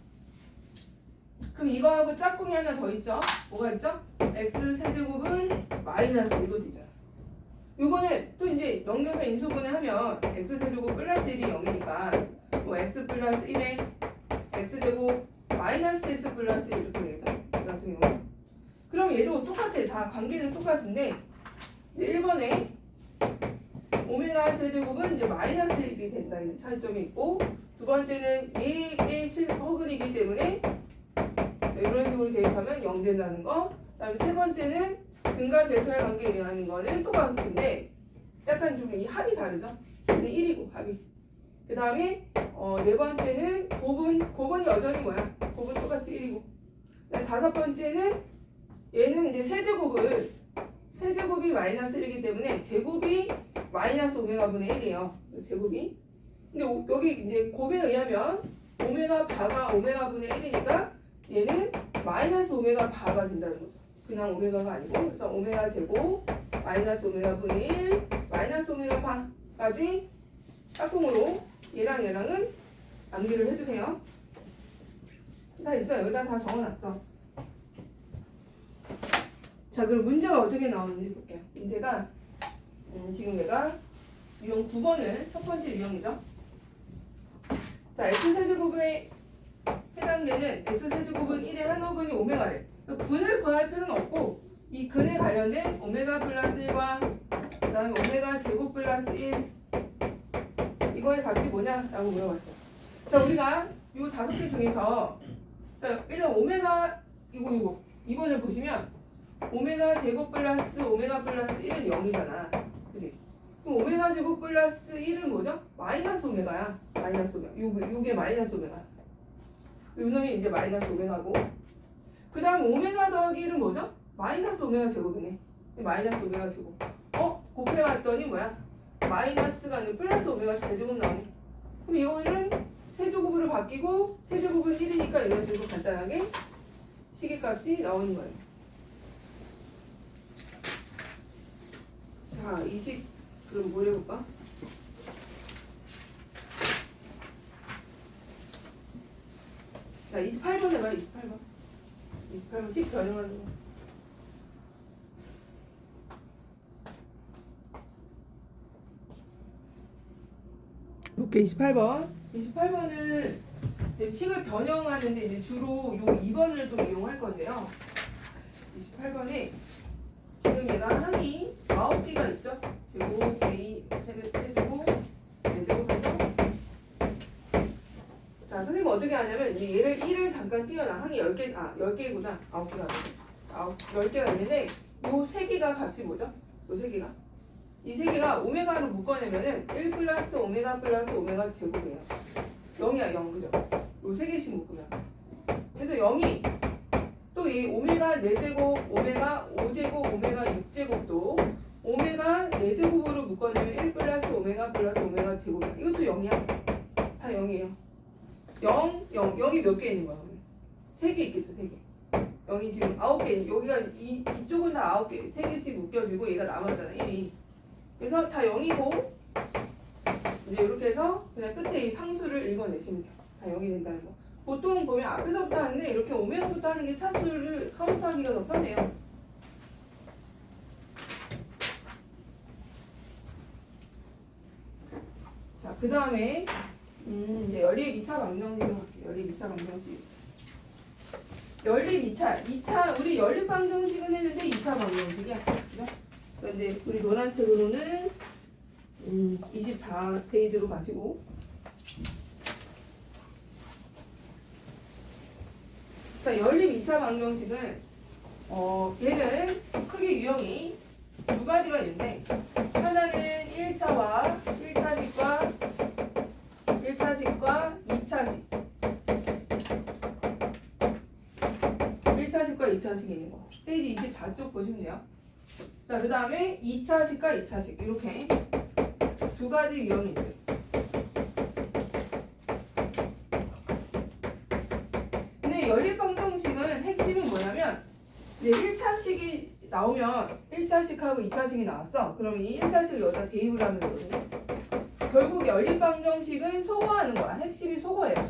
그럼 이거하고 짝꿍이 하나 더 있죠? 뭐가 있죠? x 세제곱은 마이너스 이것도 있잖아. 요거는 또 이제 넘겨서 인수분해 하면 x세제곱 플러스 1이 0이니까 뭐 x 플러스 1에 x제곱 마이너스 x 플러스 1 이렇게 되겠죠? 이 같은 경우. 그럼 얘도 똑같아. 다 관계는 똑같은데 이제 1번에 오메가 세제곱은 이제 마이너스 1이 된다. 이런 차이점이 있고 두 번째는 얘의 허근이기 때문에 이런 식으로 대입하면 0 된다는 거. 그다음에 세 번째는 근과 배수의 관계에 의한 거는 똑같은데 약간 좀 이 합이 다르죠. 근데 1이고 합이. 그 다음에 네 번째는 곱은 여전히 뭐야? 곱은 똑같이 1이고. 다섯 번째는 얘는 이제 세제곱이 마이너스 1이기 때문에 제곱이 마이너스 오메가 분의 1이에요. 제곱이. 근데 여기 이제 곱에 의하면 오메가 바가 오메가 분의 1이니까 얘는 마이너스 오메가 바가 된다는 거죠. 그냥 오메가가 아니고. 그래서 오메가 제곱 마이너스 오메가 분의 1 마이너스 오메가 바까지 짝꿍으로 얘랑은 암기를 해주세요. 다 있어요. 여기다 다 적어놨어. 자, 그럼 문제가 어떻게 나오는지 볼게요. 문제가 지금 얘가 유형 9번을 첫 번째 유형이죠. 자, x세제곱에 해당되는 x세제곱은 1의 한 호근이 오메가래. 근을 구할 필요는 없고 이 근에 관련된 오메가 플러스 1과 그 다음에 오메가 제곱 플러스 1 이거의 값이 뭐냐라고 물어봤어요. 자, 우리가 이 다섯 개 중에서 자, 일단 오메가 이거 2번을 보시면 오메가 제곱 플러스 오메가 플러스 1은 0이잖아. 그치? 그럼 오메가 제곱 플러스 1은 뭐죠? 마이너스 오메가야. 마이너스 오메가. 요게 마이너스 오메가야. 요 놈이 이제 마이너스 오메가고 그 다음 오메가 더하기 1은 뭐죠? 마이너스 오메가 제곱이네. 마이너스 오메가 제곱. 곱해봤더니 뭐야? 마이너스가 아니고 플러스 오메가 세제곱 나오네. 그럼 이거는 세제곱으로 바뀌고 세제곱은 1이니까 이런 식으로 간단하게 시계값이 나오는 거예요. 자, 20 그럼 뭘 해볼까? 자, 28번 해봐. 28번 10 변형하는 거. 오케이, 28번. 28번은 식을 변형하는데 이제 주로 요 2번을 좀 이용할 건데요. 28번에 지금 얘가 항이 9개가 있죠. 제곱, A, 세제곱, 4제곱 하죠. 자, 선생님 어떻게 하냐면 이제 얘를 1을 잠깐 띄워놔. 항이 10개, 10개구나. 9개가 아니고 10개가 있는데 요 3개가 같이 뭐죠? 요 3개가. 이 3개가 오메가로 묶어내면은 1 플러스 오메가 플러스 오메가 제곱이에요. 0이야, 0. 그죠? 요 3개씩 묶으면. 그래서 0이 또 이 오메가 4제곱, 오메가 5제곱, 오메가 6제곱도 오메가 4제곱으로 묶어내면 1 플러스 오메가 플러스 오메가 제곱이야. 이것도 0이야. 다 0이에요. 0이 몇 개 있는 거야? 3개 있겠죠, 3개. 0이 지금 9개. 여기가 이쪽은 다 9개. 3개씩 묶여지고 얘가 남았잖아, 1이. 그래서 다 0이고 이제 이렇게 해서 그냥 끝에 이 상수를 읽어내시면 돼요. 다 0이 된다는 거. 보통 보면 앞에서부터 하는데 이렇게 오메가부터 하는 게 차수를 카운트하기가 더 편해요. 자, 그 다음에 이제 연립 2차 방정식으로 갈게요. 연립 2차 방정식. 연립 2차 우리 연립 방정식은 했는데 2차 방정식이야. 그죠? 그런데 우리 노란 책으로는 24페이지로 가시고 자, 연립 2차 방정식은 얘는 크게 유형이 두 가지가 있는데 하나는 1차식과 2차식 1차식과 2차식이 있는 거 페이지 24쪽 보시면 돼요. 자, 그 다음에 2차식과 2차식 이렇게 두 가지 유형이 있어요. 근데 연립방정식은 핵심은 뭐냐면 이제 1차식이 나오면 1차식하고 2차식이 나왔어. 그러면 이 1차식을 여기다 대입을 하는 거거든요. 결국 연립방정식은 소거하는 거야. 핵심이 소거예요.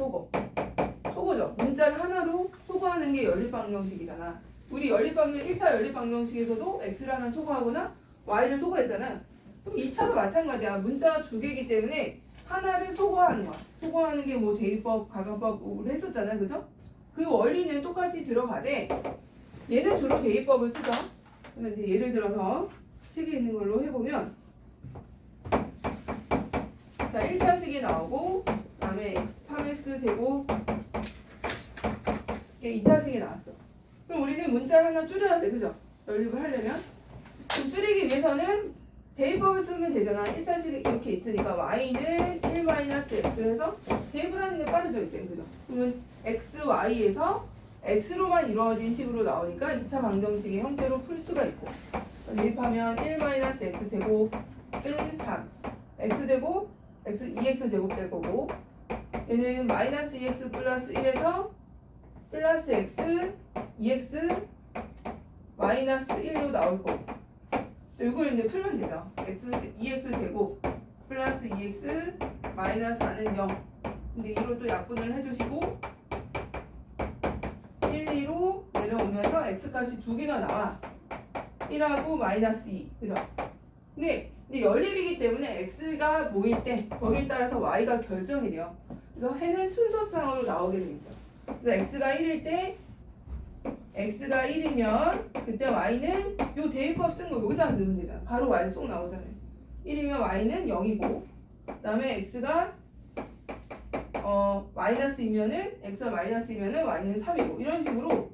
소거죠. 문자를 하나로 소거하는 게 연립방정식이잖아. 우리 1차 연립방정식에서도 x를 하나 소거하거나 y를 소거했잖아. 그럼 2차도 마찬가지야. 문자가 두 개이기 때문에 하나를 소거하는 거야. 소거하는 게 뭐 대입법, 가변법을 했었잖아요. 그죠? 그 원리는 똑같이 들어가되 얘는 주로 대입법을 쓰죠. 그래서 이제 예를 들어서 책에 있는 걸로 해보면 자 1차식이 나오고 그 다음에 3x제곱 2차식이 나왔어. 그럼 우리는 문자를 하나 줄여야 돼. 그죠? 연립을 하려면 그럼 줄이기 위해서는 대입법을 쓰면 되잖아. 1차식이 이렇게 있으니까 y는 1-x 해서 대입을 하는 게 빠르죠. 이때. 그죠? 그러면 x, y에서 x로만 이루어진 식으로 나오니까 2차 방정식의 형태로 풀 수가 있고 대입하면 1-x제곱은 3 x제곱 x 2x제곱 될 거고 얘는 마이너스 2x 플러스 1에서 플러스 x 2x 마이너스 1로 나올 거고 이걸 이제 풀면 되죠. x 2x 제곱 플러스 2x 마이너스 4는 0. 근데 2로 또 약분을 해주시고 1, 2로 내려오면서 x 값이 두 개가 나와. 1하고 마이너스 2. 그죠? 근데 연립이기 때문에 x가 모일 때 거기에 따라서 y가 결정이 돼요. 그래서 해는 순서상으로 나오게 되겠죠. 그래서 x가 1일 때 x가 1이면 그때 y는 요 대입법 쓴 거 여기다 넣으면 되잖아. 바로 y 쏙 나오잖아요. 1이면 y는 0이고 그 다음에 x가 마이너스이면은 x가 마이너스이면은 y는 3이고 이런 식으로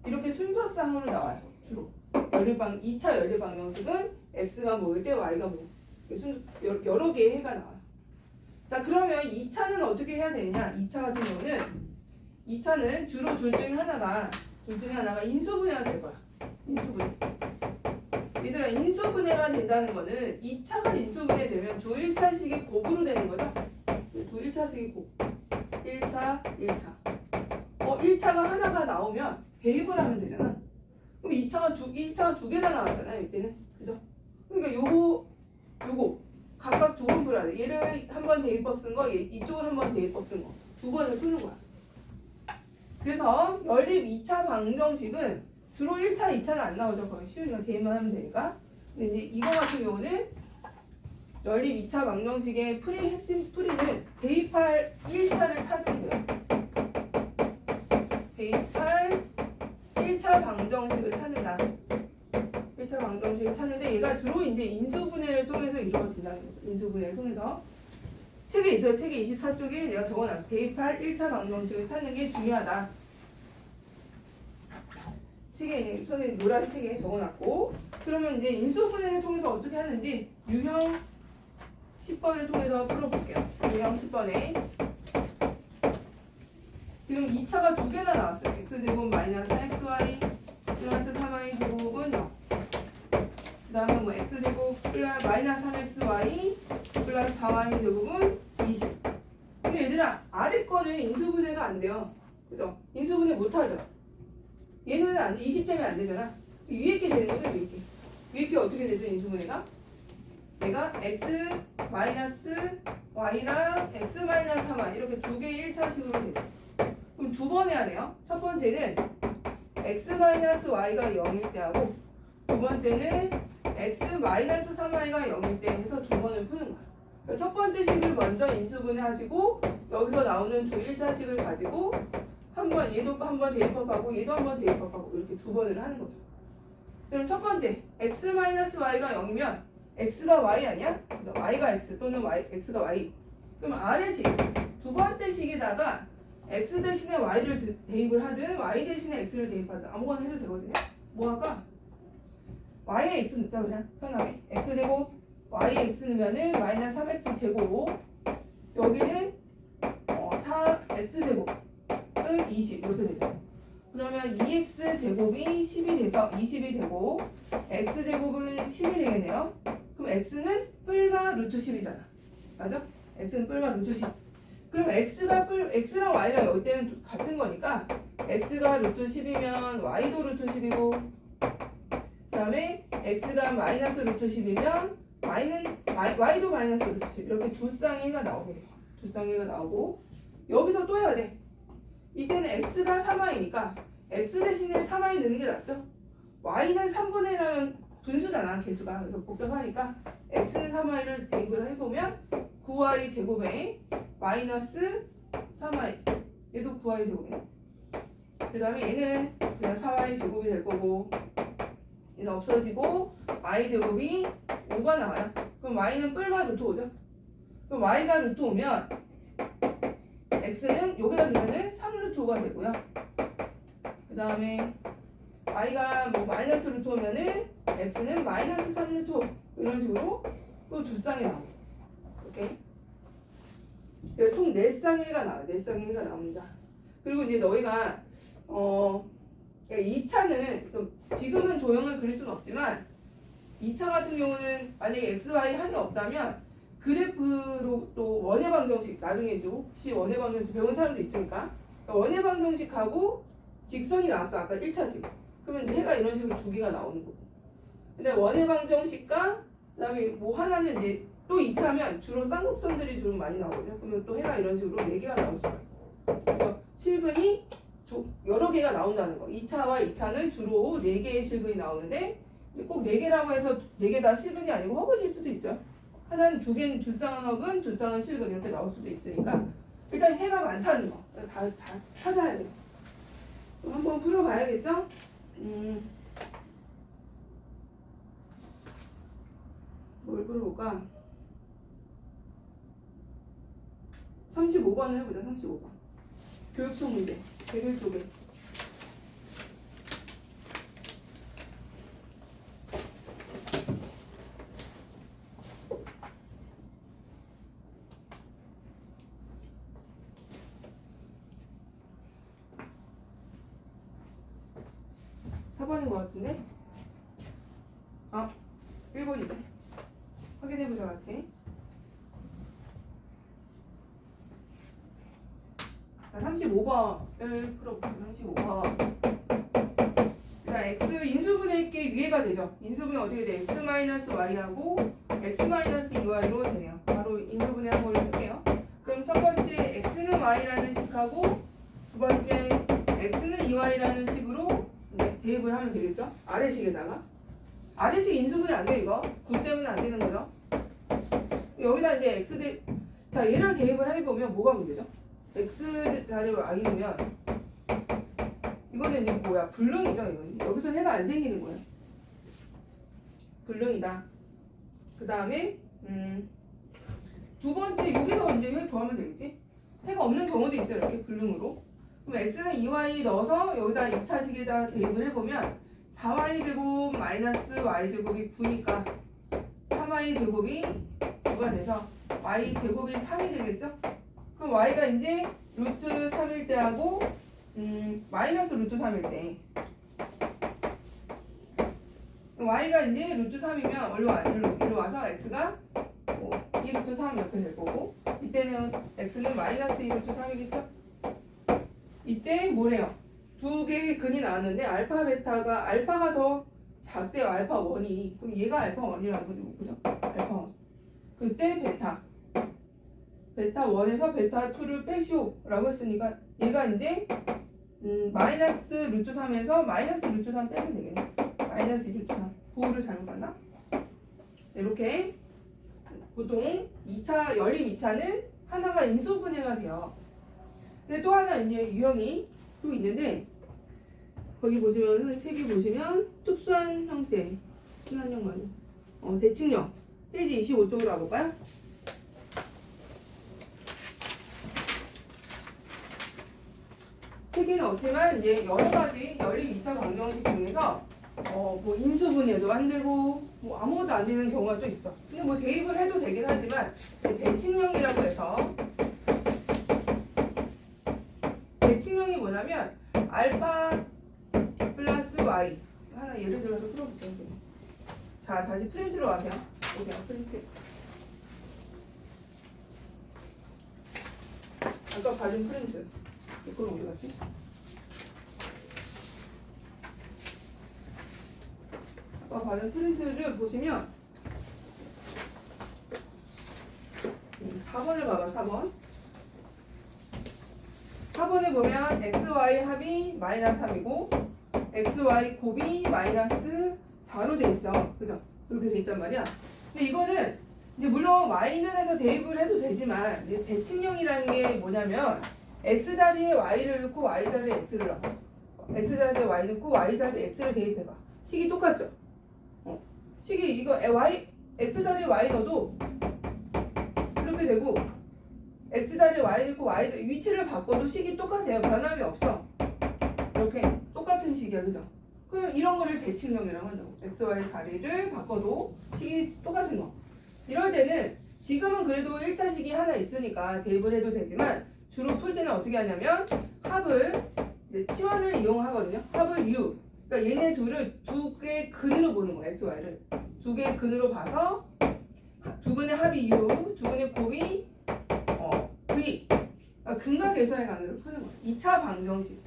이렇게 순서상으로 나와요. 주로 2차 연립 방정식은 x가 모일 때 y가 모일 때 여러 개의 해가 나와요. 자 그러면 2차는 어떻게 해야 되냐? 2차 같은 경우는 2차는 주로 둘 중에 하나가 인수분해가 될 거야. 인수분해. 얘들아 인수분해가 된다는 거는 2차가 인수분해 되면 두 1차식이 곱으로 되는 거죠. 두 1차식이 곱. 1차, 1차. 1차가 하나가 나오면 대입을 하면 되잖아. 그럼 1차가 두 개나 나왔잖아요. 이때는. 그죠? 그러니까 요거 각각 두 번 풀어야 돼. 얘를 한 번 대입법 쓴 거, 이쪽을 한 번 대입법 쓴 거. 두 번을 푸는 거야. 그래서 연립 2차 방정식은 주로 1차, 2차는 안 나오죠. 거의 쉬우니까 대입만 하면 되니까. 근데 이제 이거 같은 경우는 연립 2차 방정식의 핵심 풀이는 대입할 1차를 찾으면 돼요. 대입할 1차 방정식을 찾는다. 1차 방정식을 찾는데 얘가 주로 이제 인수분해를 통해서 이루어진다는 거죠. 인수분해를 통해서. 책에 있어요. 책에 24쪽에 내가 적어놨어. 대입할 1차 방정식을 찾는 게 중요하다. 책에 있는 선생님 노란 책에 적어놨고 그러면 이제 인수분해를 통해서 어떻게 하는지 유형 10번을 통해서 풀어볼게요. 유형 10번에 지금 2차가 두 개나 나왔어요. x제곱 마이너스 xy 플러스 3y 제곱은 0. 그 다음에 뭐 x제곱 플러스 마이너스 3xy 플러스 4y 제곱은 20. 근데 얘들아 아래 거는 인수분해가 안 돼요. 그죠? 인수분해 못하죠. 얘는 안 돼. 20 되면 안 되잖아. 위에 게 되는 거죠. 위에 게. 위에 게 어떻게 되죠? 인수분해가? 얘가 x 마이너스 y랑 x 마이너스 3y 이렇게 두 개의 1차식으로 되죠. 그럼 두 번 해야 돼요. 첫 번째는 x 마이너스 y가 0일 때 하고 두 번째는 x 마이너스 3y가 0일 때 해서 두 번을 푸는 거야. 그러니까 첫 번째 식을 먼저 인수분해 하시고 여기서 나오는 두 1차식을 가지고 한번 얘도 한번 대입법하고 얘도 한번 대입법하고 이렇게 두 번을 하는 거죠. 그럼 첫 번째 x 마이너스 y가 0이면 x가 y 아니야? y가 x 또는 x가 y. 그럼 아래 식 두 번째 식에다가 x 대신에 y를 대입을 하든 y 대신에 x를 대입하든 아무거나 해도 되거든요. 뭐 할까? y에 x 넣자 그냥 편하게. x제곱 y에 x 넣으면은 마이너스 3x 제곱 여기는 4x제곱은 20 이렇게 되죠. 그러면 2x 제곱이 10이 돼서 20이 되고 x제곱은 10이 되겠네요. 그럼 x는 뿔마 루트 10이잖아. 맞아? x는 뿔마 루트 10. 그럼 x랑 y랑 여기 때는 같은 거니까 x가 루트 10이면 y도 루트 10이고 그 다음에 x가 마이너스 루트 10이면 y도 마이너스 루트 10 이렇게 두 쌍이가 나오게 돼요. 두 쌍이가 나오고 여기서 또 해야 돼. 이때는 x가 3y니까 x 대신에 3y 넣는 게 낫죠. y는 3분의 1하면 분수잖아 개수가. 그래서 복잡하니까 x는 3y를 대입을 해보면 9y 제곱에 마이너스 3y, 얘도 9y 제곱이네. 그 다음에 얘는 그냥 4y 제곱이 될 거고, 얘는 없어지고 y 제곱이 5가 나와요. 그럼 y는 뿔마 루트 5죠. 그럼 y가 루트 5면 x는 여기다 두면은 3 루트 5가 되고요. 그 다음에 y가 뭐 마이너스 루트 5면은 x는 마이너스 3 루트 5, 이런 식으로 또 두 쌍이 나옵니다. 오케이? 그러니까 총 4쌍의 해가 나와요. 4쌍의 해가 나옵니다. 그리고 이제 너희가 2차는 지금은 도형을 그릴 수는 없지만 2차 같은 경우는 만약에 xy 한이 없다면 그래프로 또 원의 방정식, 나중에 또 혹시 원의 방정식 배운 사람도 있으니까 원의 방정식하고 직선이 나왔어. 아까 1차식. 그러면 이제 해가 이런 식으로 두 개가 나오는 거고. 근데 원의 방정식과 그다음에 뭐 하나는 이제 또 2차면 주로 쌍곡선들이 좀 많이 나오거든요. 그러면 또 해가 이런 식으로 4개가 나올 수가 있어요. 그래서 실근이 여러 개가 나온다는 거. 2차와 2차는 주로 4개의 실근이 나오는데 꼭 4개라고 해서 4개 다 실근이 아니고 허근일 수도 있어요. 하나는 두 쌍은 허근, 두 쌍은 실근 이렇게 나올 수도 있으니까 일단 해가 많다는 거. 다 찾아야 돼요. 한번 풀어봐야겠죠? 뭘 풀어볼까? 35번을 해보자. 35번 교육청 문제 101쪽에 4번인 것 같은데? 1번이네. 확인해보자 같이. 자, 35번을 풀어볼게요. 35번. 자, x 인수분해의 위에가 되죠. 인수분해 어떻게 돼? x-y하고 x-2y로 되네요. 바로 인수분해한 걸로 쓸게요. 그럼 첫 번째 x는 y라는 식하고 두 번째 x는 2y라는 식으로 대입을 하면 되겠죠? 아래식에다가. 아래식 인수분해 안 돼, 이거. 9 때문에 안 되는 거죠. 여기다 이제 x 자, 얘를 대입을 해보면 뭐가 문제죠? x 자리를 y면 이거는 이제 뭐야? 불능이죠, 이거. 여기서 해가 안 생기는 거예요. 불능이다. 그 다음에 두 번째 여기서 이제 해 구하면 되겠지? 해가 없는 경우도 있어요, 이렇게 불능으로. 그럼 x는 2y 넣어서 여기다 2차식에다 대입을 해보면 4y 제곱 마이너스 y 제곱이 9니까 3y 제곱이 9가 돼서 y 제곱이 3이 되겠죠? 그럼 y가 이제 루트 3일 때하고 마이너스 루트 3일 때 y가 이제 루트 3이면 일로 와서 x가 2 루트 3 이렇게 될 거고 이때는 x는 마이너스 2 루트 3이겠죠? 이때 뭐래요? 두 개의 근이 나왔는데 알파 베타가 알파가 더 작대요. 알파 1이. 그럼 얘가 알파 1이라는 거죠. 그죠? 알파 1. 그때 베타 1에서 베타 2를 빼시오라고 했으니까 얘가 이제 마이너스 루트 3에서 마이너스 루트 3 빼면 되겠네. 마이너스 2 루트 3. 부호를 잘못 봤나? 이렇게 보통 2차 연립 2차는 하나가 인수분해가 돼요. 근데 또 하나 이제 유형이 또 있는데 거기 보시면은 책이 보시면 특수한 형태 순환형 대칭형 페이지 25쪽으로 와볼까요? 책에는 없지만 이제 여러 가지 연립 2차 방정식 중에서 뭐 인수분해도 안 되고 뭐 아무것도 안 되는 경우가 또 있어. 근데 뭐 대입을 해도 되긴 하지만 대칭형이라고 해서 대칭형이 뭐냐면 알파 플러스 y 하나 예를 들어서 풀어볼게요. 자, 다시 프린트로 가세요. 오케이, 프린트. 아까 받은 프린트. 이걸 어디 갔지? 아까 받은 프린트를 보시면 4번을 봐봐. 4번. 4번에 보면 xy 합이 마이너스 3이고 xy 곱이 마이너스 4로 돼 있어. 그죠? 이렇게 돼 있단 말이야. 근데 이거는 이제 물론 y는 해서 대입을 해도 되지만 이제 대칭형이라는 게 뭐냐면 x 자리에 y를 넣고 y 자리에 x를 넣어. x 자리에 y 넣고 y 자리에 x를 대입해봐. 식이 똑같죠? 식이 이거 x 자리에 y 넣어도 이렇게 되고 x 자리에 y 넣고 y 위치를 바꿔도 식이 똑같아요. 변함이 없어. 이렇게 똑같은 식이야, 그죠? 그럼 이런 거를 대칭형이라고 한다고. x, y 자리를 바꿔도 식이 똑같은 거. 이럴 때는 지금은 그래도 1차식이 하나 있으니까 대입을 해도 되지만 주로 풀 때는 어떻게 하냐면 합을 이제 치환을 이용하거든요. 합을 u. 그러니까 얘네 둘을 두 개의 근으로 보는 거야. x, y를. 두 개의 근으로 봐서 두 근의 합이 u, 두 근의 곱이 v. 그러니까 근과 계수의 관계를 푸는 거야. 2차 방정식.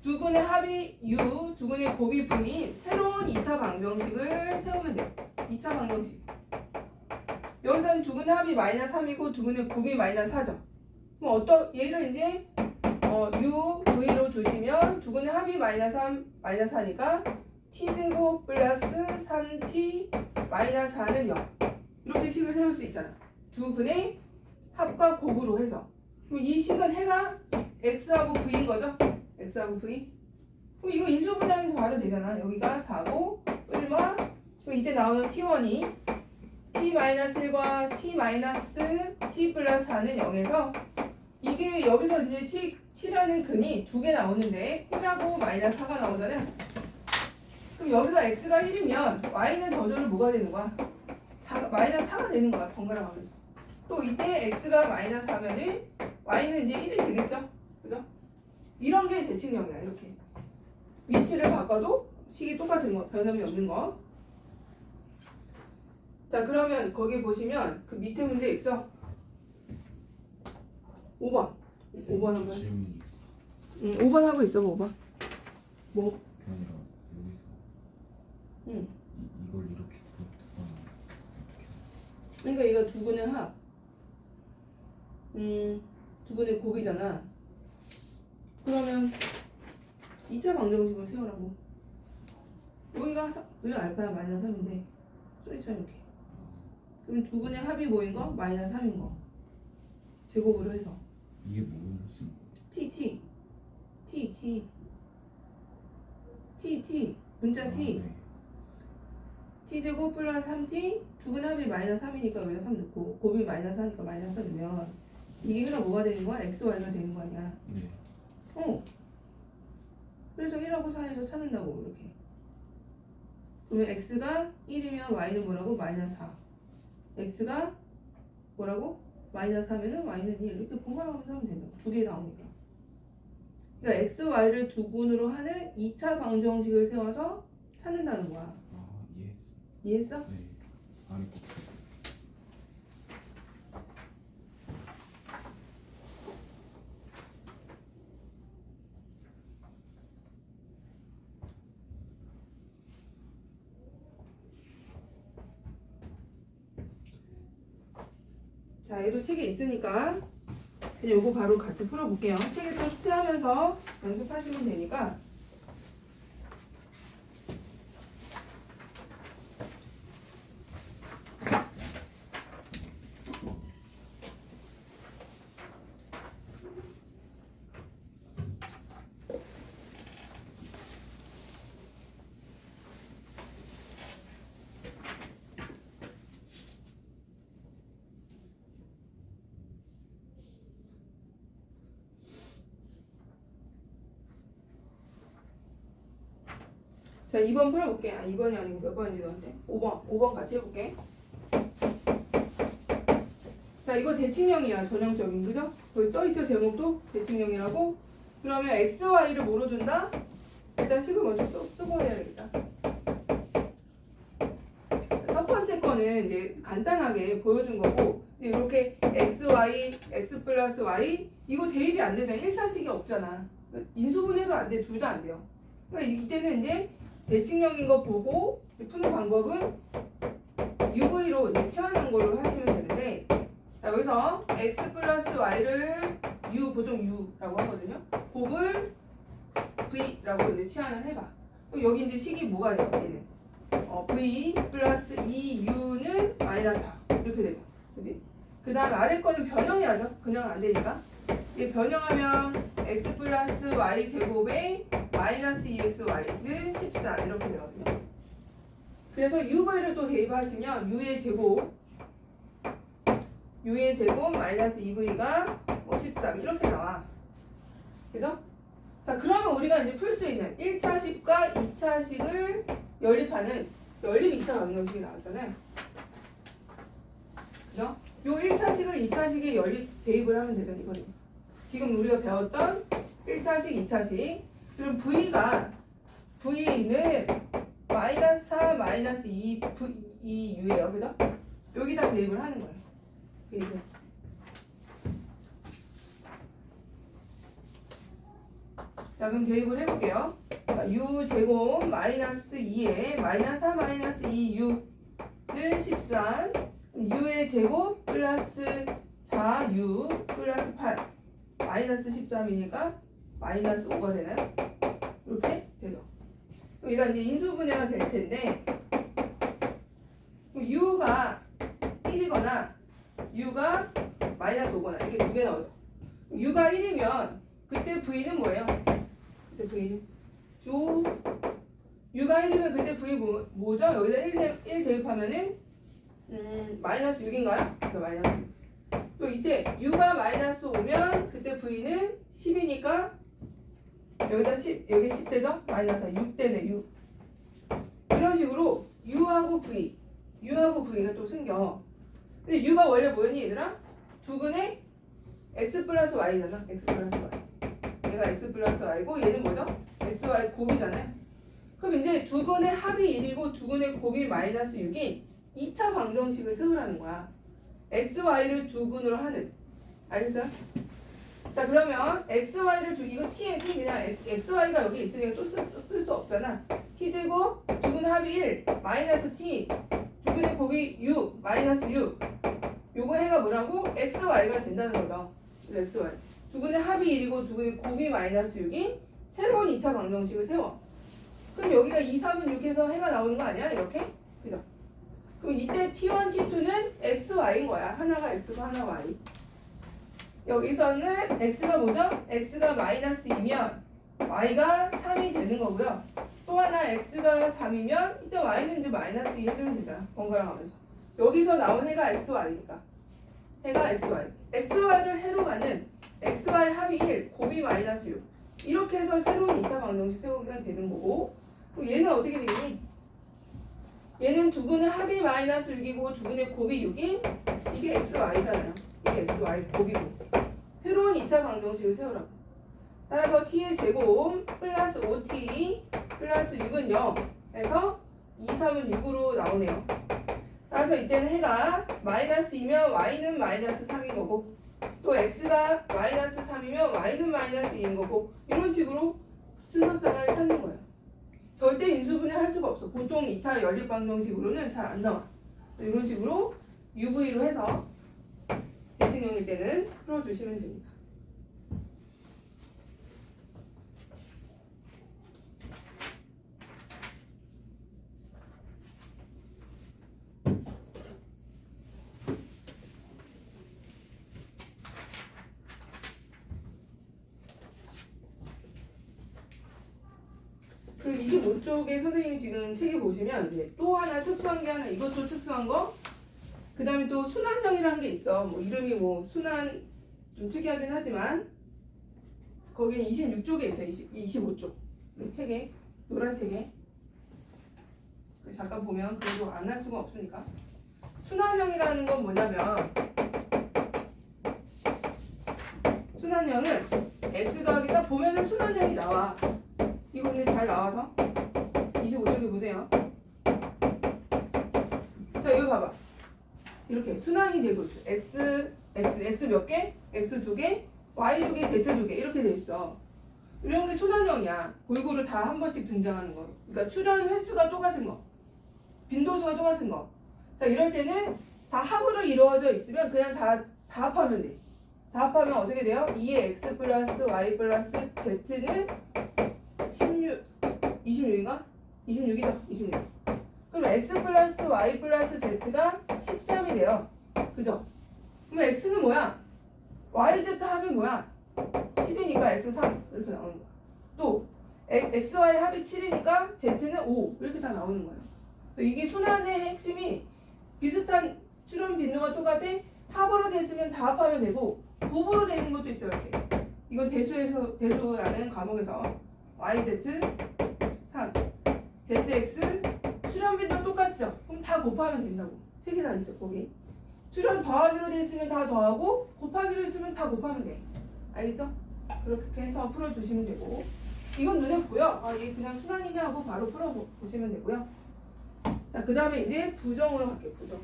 두 근의 합이 u, 두 근의 곱이 v인 새로운 2차 방정식을 세우면 돼. 2차 방정식. 여기서는 두 근의 합이 마이너스 3이고 두 근의 곱이 마이너스 4죠. 그럼 얘를 이제 u, v로 두시면 두 근의 합이 마이너스 3, 마이너스 4니까 t제곱 플러스 3t 마이너스 4는 0. 이렇게 식을 세울 수 있잖아. 두 근의 합과 곱으로 해서. 그럼 이 식은 해가 x하고 v인 거죠? x하고 v. 그럼 이거 인수분해하면서 바로 되잖아. 여기가 4고 1마. 그럼 이때 나오는 t1이 t-1과 t-t 플러스 4는 0에서 이게 여기서 이제 t라는 근이 두 개 나오는데 1하고 마이너스 4가 나오잖아요. 그럼 여기서 x가 1이면 y는 저절로 뭐가 되는 거야? 마이너스 4가 되는 거야. 번갈아 가면서. 또 이때 x가 마이너스 4면은 y는 이제 1이 되겠죠? 그죠? 이런 게 대칭형이야. 이렇게 위치를 바꿔도 식이 똑같은 거, 변함이 없는 거. 자, 그러면 거기 보시면 그 밑에 문제 있죠? 5번. 5번 한번. 질문이 5번 하고 있어. 5번. 뭐? 그게 아니라 여기서 응. 이걸 이렇게 두거나 어떻게 그러니까 이거 두 근의 합. 두 근의 곱이잖아. 그러면 2차 방정식을 세우라고. 여기가 왜 알파야 마이너스 3인데 써있잖아 이렇게. 그럼 두 근의 합이 뭐인 거? 마이너스 3인 거. 제곱으로 해서. 이게 뭐예요? 무슨 t 문자 t. 네. t제곱 플러스 3t 두 근의 합이 마이너스 3이니까 여기다 3 넣고 곱이 마이너스 4니까 마이너스 4 넣으면 이게 해가 뭐가 되는 거야? x, y가 되는 거 아니야. 네. 그래서 1하고 4에서 찾는다고 이렇게. 그러면 x가 1이면 y는 뭐라고? 마이너스 4. x가 뭐라고? 마이너스 3이면 y는 1. 이렇게 번갈아가면서 하면 된다고. 두 개 나오니까. 그러니까 x, y를 두 근으로 하는 2차 방정식을 세워서 찾는다는 거야. 아, 이해했어. 이해했어? 네. 아니 꼭 자, 얘도 책에 있으니까 그냥 요거 바로 같이 풀어볼게요. 책에 또 숙제하면서 연습하시면 되니까. 자, 2번 풀어볼게. 2번이 아니고 몇 번인지 너한테? 5번 같이 해볼게. 자, 이거 대칭형이야. 전형적인, 그죠? 거기 써있죠, 제목도? 대칭형이라고. 그러면 x, y를 뭐로 준다? 일단 식을 먼저 쓰고 해야겠다. 첫 번째 거는 이제 간단하게 보여준 거고, 이렇게 x, y, x 플러스 y, 이거 대입이 안 되잖아. 1차식이 없잖아. 인수분해도 안 돼. 둘 다 안 돼요. 그러니까 이때는 이제 대칭형인 거 보고 푸는 방법은 UV로 이제 치환한 걸로 하시면 되는데, 자, 여기서 x 플러스 y를 보통 u라고 하거든요. 곱을 v라고 이제 치환을 해봐. 그럼 여기 이제 식이 뭐가 돼요? 얘는 v 플러스 2u는 마이너스 4 이렇게 되죠. 그지? 그 다음에 아래 거는 변형해야죠. 그냥 안 되니까. 이 변형하면 x 플러스 y 제곱에 마이너스 2xy는 13 이렇게 되거든요. 그래서 uv를 또 대입하시면 u의 제곱 마이너스 2v가 13 이렇게 나와. 그죠? 자, 그러면 우리가 이제 풀 수 있는 1차식과 2차식을 연립하는 연립 2차 방정식이 나왔잖아요. 그죠? 요 1차식을 2차식에 연립 대입을 하면 되죠. 이거는 지금 우리가 배웠던 1차식, 2차식. 그럼 V는 마이너스 4, 마이너스 2U예요. 그죠? 여기다 대입을 하는 거예요. 대입을. 자, 그럼 대입을 해볼게요. 자, U 제곱 마이너스 2에 마이너스 4 마이너스 2U는 13. U의 제곱 플러스 4U 플러스 8 마이너스 13이니까 마이너스 5가 되나요? 이렇게 되죠. 그럼 얘가 이제 인수분해가 될 텐데 그럼 U가 1이거나 U가 마이너스 5거나 이렇게 두 개 나오죠. U가 1이면 그때 V는 뭐예요? 그때 V는 U가 1이면 그때 V 뭐죠? 여기다 1 대입하면은 마이너스 6인가요? 그 마이너스 6. 또 이때 U가 마이너스 5면 그때 V는 10이니까 여기다 10, 여기 10 되죠? 마이너스 6되네 6. 이런 식으로 U하고 V가 또 생겨. 근데 U가 원래 뭐였니 얘들아? 두근의 X 플러스 Y잖아. X 플러스 Y. 얘가 X 플러스 Y고 얘는 뭐죠? XY 곱이잖아요. 그럼 이제 두근의 합이 1이고 두근의 곱이 마이너스 6인 2차 방정식을 세우라는 거야. XY를 두근으로 하는. 알겠어요? 자, 그러면 XY를 이거 T에 T 그냥 XY가 여기 있으니까 또 쓸 수 없잖아. T제곱 두근 합이 1 마이너스 T 두근의 곱이 6 마이너스 6 요거 해가 뭐라고? XY가 된다는 거죠. 그래서 XY 두근의 합이 1이고 두근의 곱이 마이너스 6인 새로운 2차 방정식을 세워. 그럼 여기가 2, 3은 6 해서 해가 나오는 거 아니야? 이렇게? 그죠? 그럼 이때 T1, T2는 XY인 거야. 하나가 X고 하나 Y. 여기서는 X가 뭐죠? X가 마이너스 2면 Y가 3이 되는 거고요. 또 하나 X가 3이면 이때 Y는 이제 마이너스 2 해주면 되잖아. 번갈아 가면서. 여기서 나온 해가 XY니까. 해가 XY. XY를 해로 가는 XY 합이 1, 곱이 마이너스 6. 이렇게 해서 새로운 2차 방정식 세우면 되는 거고. 그럼 얘는 어떻게 되겠니? 얘는 두근의 합이 마이너스 6이고 두근의 곱이 6인 이게 XY잖아요. 이게 XY 곱이고. 새로운 2차 방정식을 세우라고. 따라서 T의 제곱 플러스 5T 플러스 6은 0 해서 2, 3은 6으로 나오네요. 따라서 이때는 해가 마이너스 2면 Y는 마이너스 3인 거고 또 X가 마이너스 3이면 Y는 마이너스 2인 거고 이런 식으로 순서상을 찾는 거예요. 절대 인수분해 할 수가 없어. 보통 2차 연립 방정식으로는 잘 안 나와. 이런 식으로 UV로 해서 대칭형일 때는 풀어주시면 됩니다. 그리고 25쪽에 선생님이 지금 책에 보시면 이제 또 하나 특수한 게 하나 이것도 특수한 거 그 다음에 또 순환형이라는 게 있어. 뭐 이름이 뭐 순환 좀 특이하긴 하지만 거기는 26쪽에 있어요. 25쪽 우리 책에 노란 책에 잠깐 보면 그래도 안 할 수가 없으니까 순환형이라는 건 뭐냐면 순환형은 x 더하기 딱 보면은 순환형이 나와. 이거 근데 잘 나와서 25쪽에 보세요. 자 이거 봐봐. 이렇게 순환이 되고 있어. x 몇 개? x 2개, y 2개, z 2개 이렇게 돼 있어. 이런 게 순환형이야. 골고루 다 한 번씩 등장하는 거. 그러니까 출현 횟수가 똑같은 거. 빈도수가 똑같은 거. 자 이럴 때는 다 합으로 이루어져 있으면 그냥 다 합하면 돼. 다 합하면 어떻게 돼요? 2의 x 플러스 y 플러스 z는 26인가? 26이죠. 26. 그럼 x 플러스 y 플러스 z가 13이 돼요. 그죠? 그럼 x는 뭐야? yz 합이 뭐야? 10이니까 x3 이렇게 나오는 거야. 또 xy 합이 7이니까 z는 5 이렇게 다 나오는 거예요. 또 이게 순환의 핵심이 비슷한 출현 빈도가 똑같아. 합으로 됐으면 다 합하면 되고 곱으로 되는 것도 있어요. 이렇게. 이건 대수라는 과목에서 yz 3 zx 출현 빈도 똑같죠? 그럼 다 곱하면 된다고. 책에 다 있어 거기. 출현 더하기로 돼 있으면 다 더하고 곱하기로 있으면 다 곱하면 돼. 알겠죠? 그렇게 해서 풀어주시면 되고 이건 눈에 보여. 아 이게 그냥 순환이냐 하고 바로 풀어보시면 되고요. 자, 그 다음에 이제 부정으로 갈게요. 부정.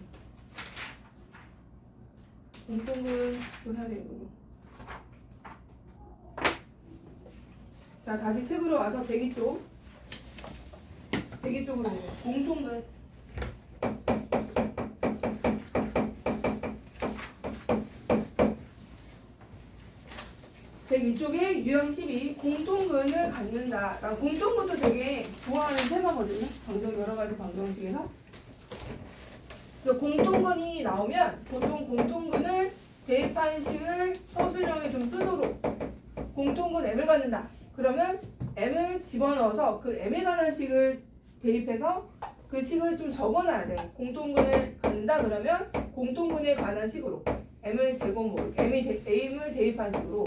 공통은 또 해야 되는 거고. 자, 다시 책으로 와서 102쪽. 102쪽으로 공통근. 102쪽에 유형 12 공통근을 갖는다. 공통근도 되게 좋아하는 테마거든요. 여러 가지 방정식에서. 그래서 공통근이 나오면 보통 공통근을 대입한 식을 서술형에 좀 쓰도록 공통근 m을 갖는다. 그러면 m을 집어넣어서 그 m에 관한 식을 대입해서 그 식을 좀 적어놔야 돼. 공통근을 갖는다 그러면 공통근에 관한 식으로 m을 제곱 m을 대입한 식으로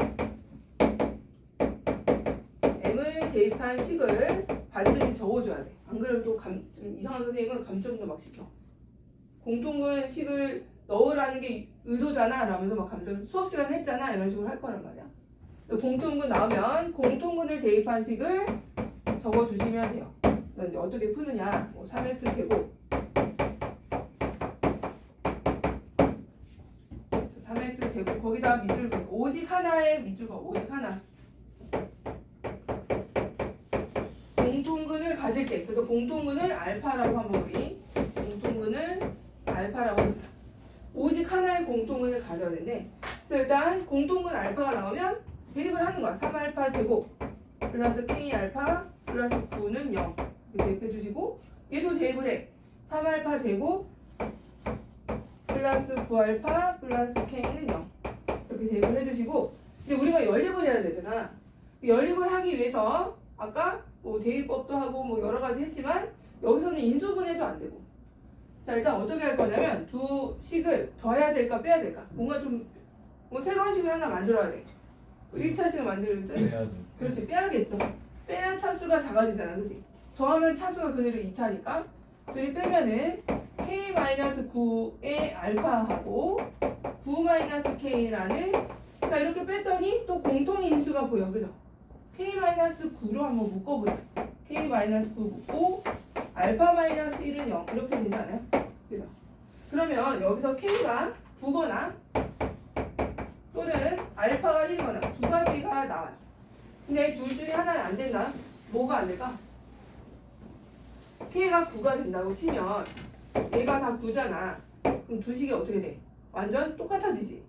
m을 대입한 식을 반드시 적어줘야 돼. 안 그러면 또 좀 이상한 선생님은 감점도 막 시켜. 공통근 식을 넣으라는 게 의도잖아 라면서 막 감점 수업 시간 했잖아 이런 식으로 할 거란 말이야. 공통근 나오면 공통근을 대입한 식을 적어주시면 돼요. 이제 어떻게 푸느냐. 3x 제곱 3x 제곱 거기다 밑줄 긋고 오직 하나의 밑줄 긋고 오직 하나. 공통근을 가질 때 그래서 공통근을 알파라고 한번 우리 공통근을 알파라고 하자. 오직 하나의 공통근을 가져야 되는데 그래서 일단 공통근 알파가 나오면 대입을 하는 거야. 3알파 제곱 플러스 k알파 플러스 9는 0 이렇게 대입해 주시고 얘도 대입을 해. 3알파 제곱 플러스 9알파 플러스 k는 0 이렇게 대입을 해주시고 이제 우리가 연립을 해야 되잖아. 연립을 하기 위해서 아까 뭐 대입법도 하고 뭐 여러 가지 했지만 여기서는 인수분해도 안 되고 자 일단 어떻게 할 거냐면 두 식을 더해야 될까 빼야 될까 뭔가 좀 뭐 새로운 식을 하나 만들어야 돼. 1차 식을 만들 때 빼야지. 그렇지 빼야겠죠. 빼야 차수가 작아지잖아 그치? 더하면 차수가 그대로 2차니까 둘이 빼면은 k-9의 알파하고 9-k라는 자 이렇게 뺐더니 또 공통인수가 보여 그죠? k-9로 한번 묶어보자. k-9 묶고 알파-1은 0 이렇게 되지 않아요? 그죠? 그러면 여기서 k가 9거나 또는 알파가 1이거나 두 가지가 나와요. 근데 둘 중에 하나는 안 된다. 뭐가 안 될까? k가 9가 된다고 치면 얘가 다 9잖아. 그럼 두 식이 어떻게 돼? 완전 똑같아지지.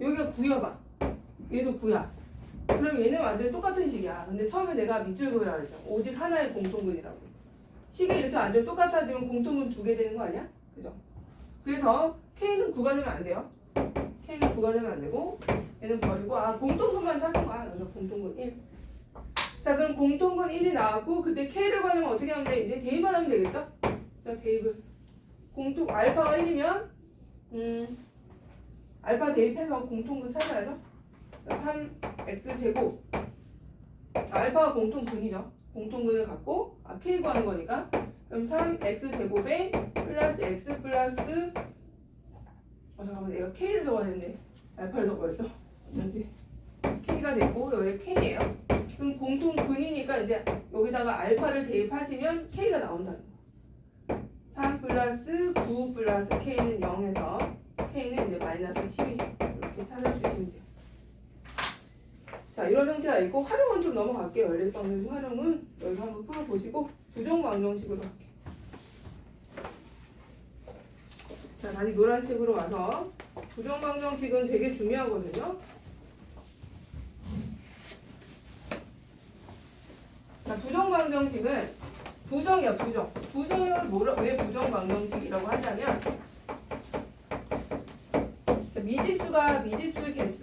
여기가 9여봐. 얘도 9야. 그럼 얘는 완전히 똑같은 식이야. 근데 처음에 내가 밑줄 그으라고 했죠. 오직 하나의 공통근이라고. 식이 이렇게 완전히 똑같아지면 공통근 두 개 되는 거 아니야? 그죠? 그래서 K는 9가 되면 안 돼요. K는 9가 되면 안 되고 얘는 버리고 공통근만 찾은 거야. 그래서 공통근 1. 자 그럼 공통근 1이 나왔고 그때 K를 구하려면 어떻게 하면 돼? 이제 대입만 하면 되겠죠? 자 대입을 알파가 1이면 알파 대입해서 공통근 찾아야죠. 3x제곱 알파가 공통근이죠. 공통근을 갖고 k 구하는 거니까 그럼 3x제곱에 플러스 x 플러스 잠깐만 내가 k를 적어야 되는데 알파를 적어버렸죠. k가 됐고 여기 k예요. 그럼 공통근이니까 이제 여기다가 알파를 대입하시면 k가 나온다는 거. 3 플러스 9 플러스 k는 0해서 k는 이제 마이너스 12 이렇게 찾아주시면 돼요. 자 이런 형태가 있고 활용은 좀 넘어갈게요. 연립방정식 활용은 여기 한번 풀어보시고 부정방정식으로 할게요. 자 다시 노란 책으로 와서 부정방정식은 되게 중요하거든요. 자 부정방정식은 부정이야 부정. 부정을 왜 부정 방정식이라고 하냐면, 자, 미지수의 개수.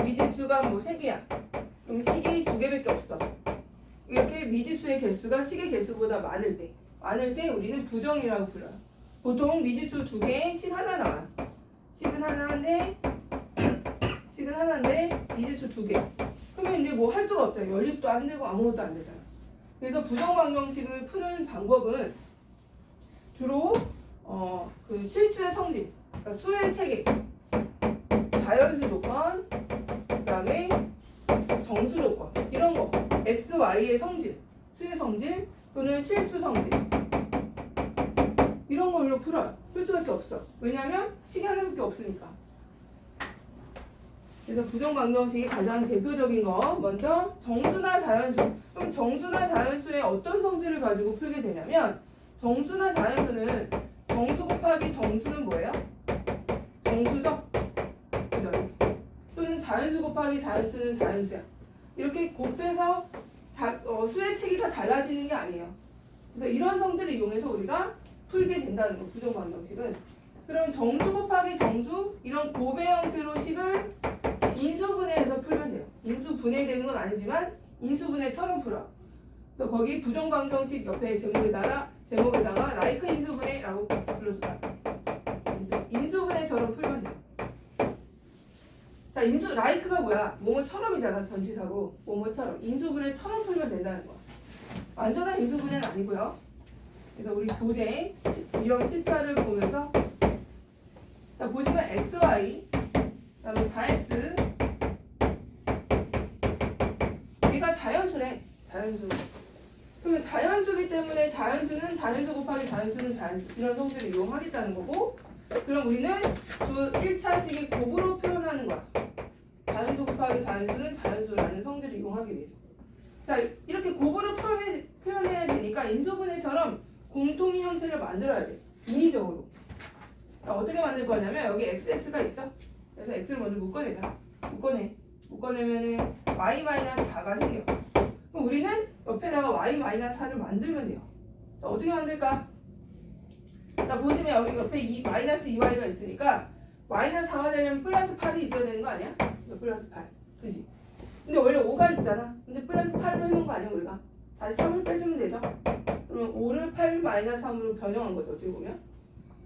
미지수가 뭐 3개야. 그럼 식이 2개밖에 없어. 이렇게 미지수의 개수가 식의 개수보다 많을 때 우리는 부정이라고 불러요. 보통 미지수 2개, 식 하나 나와요. 식은 하나인데 미지수 2개. 그러면 이제 뭐 할 수가 없잖아요. 연립도 안 되고 아무것도 안 되잖아. 그래서 부정 방정식을 푸는 방법은 주로 그 실수의 성질, 그러니까 수의 체계, 자연수 조건, 그다음에 정수 조건 이런 거, x, y의 성질, 수의 성질 또는 실수 성질 이런 걸로 풀어요. 풀 수밖에 없어. 왜냐하면 식이 하나밖에 없으니까. 그래서 부정 방정식이 가장 대표적인 거 먼저 정수나 자연수. 그럼 정수나 자연수의 어떤 성질을 가지고 풀게 되냐면 정수나 자연수는 정수 곱하기 정수는 뭐예요? 정수죠? 그죠? 또는 자연수 곱하기 자연수는 자연수야. 이렇게 곱해서 수의 체계가 달라지는 게 아니에요. 그래서 이런 성질을 이용해서 우리가 풀게 된다는 거, 부정 방정식은. 그럼 정수 곱하기 정수 이런 곱의 형태로 식을 인수분해해서 풀면 돼요. 인수분해되는 건 아니지만 인수분해처럼 풀어. 그래서 거기 부정 방정식 옆에 제목에다가 라이크 인수분해라고 불러줄까? 인수분해처럼 풀면 돼요. 자, 라이크가 뭐야? 뭐뭐처럼이잖아, 전치사로. 뭐뭐처럼. 인수분해처럼 풀면 된다는 거야. 완전한 인수분해는 아니고요. 그래서 우리 교재 유형 14를 보면서 자, 보시면 xy 그다음에 4x 얘가 자연수래. 자연수. 그러면 자연수기 때문에 자연수는 자연수 곱하기 자연수는 자연수 이런 성질을 이용하겠다는 거고, 그럼 우리는 1차식이 곱으로 표현하는 거야. 자연수 곱하기 자연수는 자연수라는 성질을 이용하기 위해서. 자, 이렇게 곱으로 표현해야 되니까 인수분해처럼 공통의 형태를 만들어야 돼. 인위적으로. 자, 어떻게 만들 거냐면 여기 xx가 있죠? 그래서 x를 먼저 묶어내자. 묶어내면은 y-4가 생겨. 그럼 우리는 옆에다가 y-4를 만들면 돼요. 자, 어떻게 만들까? 자, 보시면 여기 옆에 -2y가 있으니까 -4가 되려면 플러스 8이 있어야 되는 거 아니야? 플러스 8. 그지? 근데 원래 5가 있잖아. 근데 플러스 8로 해놓은 거 아니야, 우리가? 다시 3을 빼주면 되죠? 그러면 5를 8-3으로 변형한 거죠, 어떻게 보면.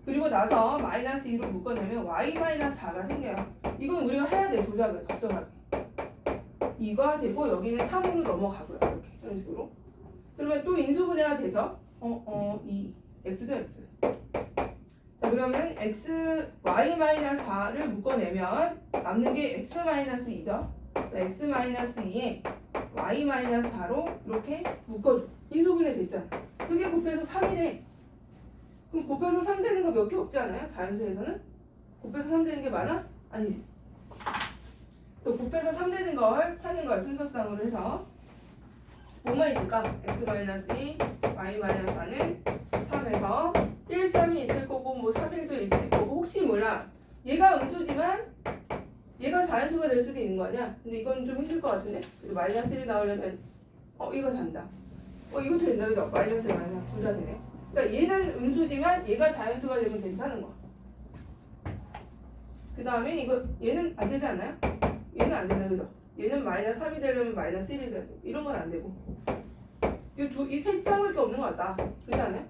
그리고 나서 -2로 묶어내면 y-4가 생겨요. 이건 우리가 해야 돼, 조작을 적절하게. 2가 되고 여기는 3으로 넘어가고요, 이렇게 이런 식으로. 그러면 또 인수분해가 되죠? 2 x도 x. 자, 그러면 y-4를 묶어내면 남는 게 x-2죠. x-2에 y-4로 이렇게 묶어줘. 인수분해 됐잖아. 그게 곱해서 3이래. 그럼 곱해서 3 되는 거 몇 개 없지 않아요? 자연수에서는? 곱해서 3 되는 게 많아? 아니지. 또 곱해서 3 되는 걸 찾는 거야, 순서상으로 해서. 뭐만 있을까? x-2, y-4는 3에서 1, 3이 있을 거고 뭐 3일도 있을 거고, 혹시 몰라. 얘가 음수지만 얘가 자연수가 될 수도 있는 거 아니야? 근데 이건 좀 힘들 것 같은데? -1이 나오려면 이거 된다. 이것도 된다, 그죠? -1, 둘 다 되네. 그러니까 얘는 음수지만 얘가 자연수가 되면 괜찮은 거야. 그 다음에 얘는 안 되지 않나요? 얘는 안 된다, 그죠? 얘는 -3이 되려면 -1이 돼야 되고, 이런 건 안 되고. 이 세 쌍밖에 없는 것 같다. 그렇지 않아요?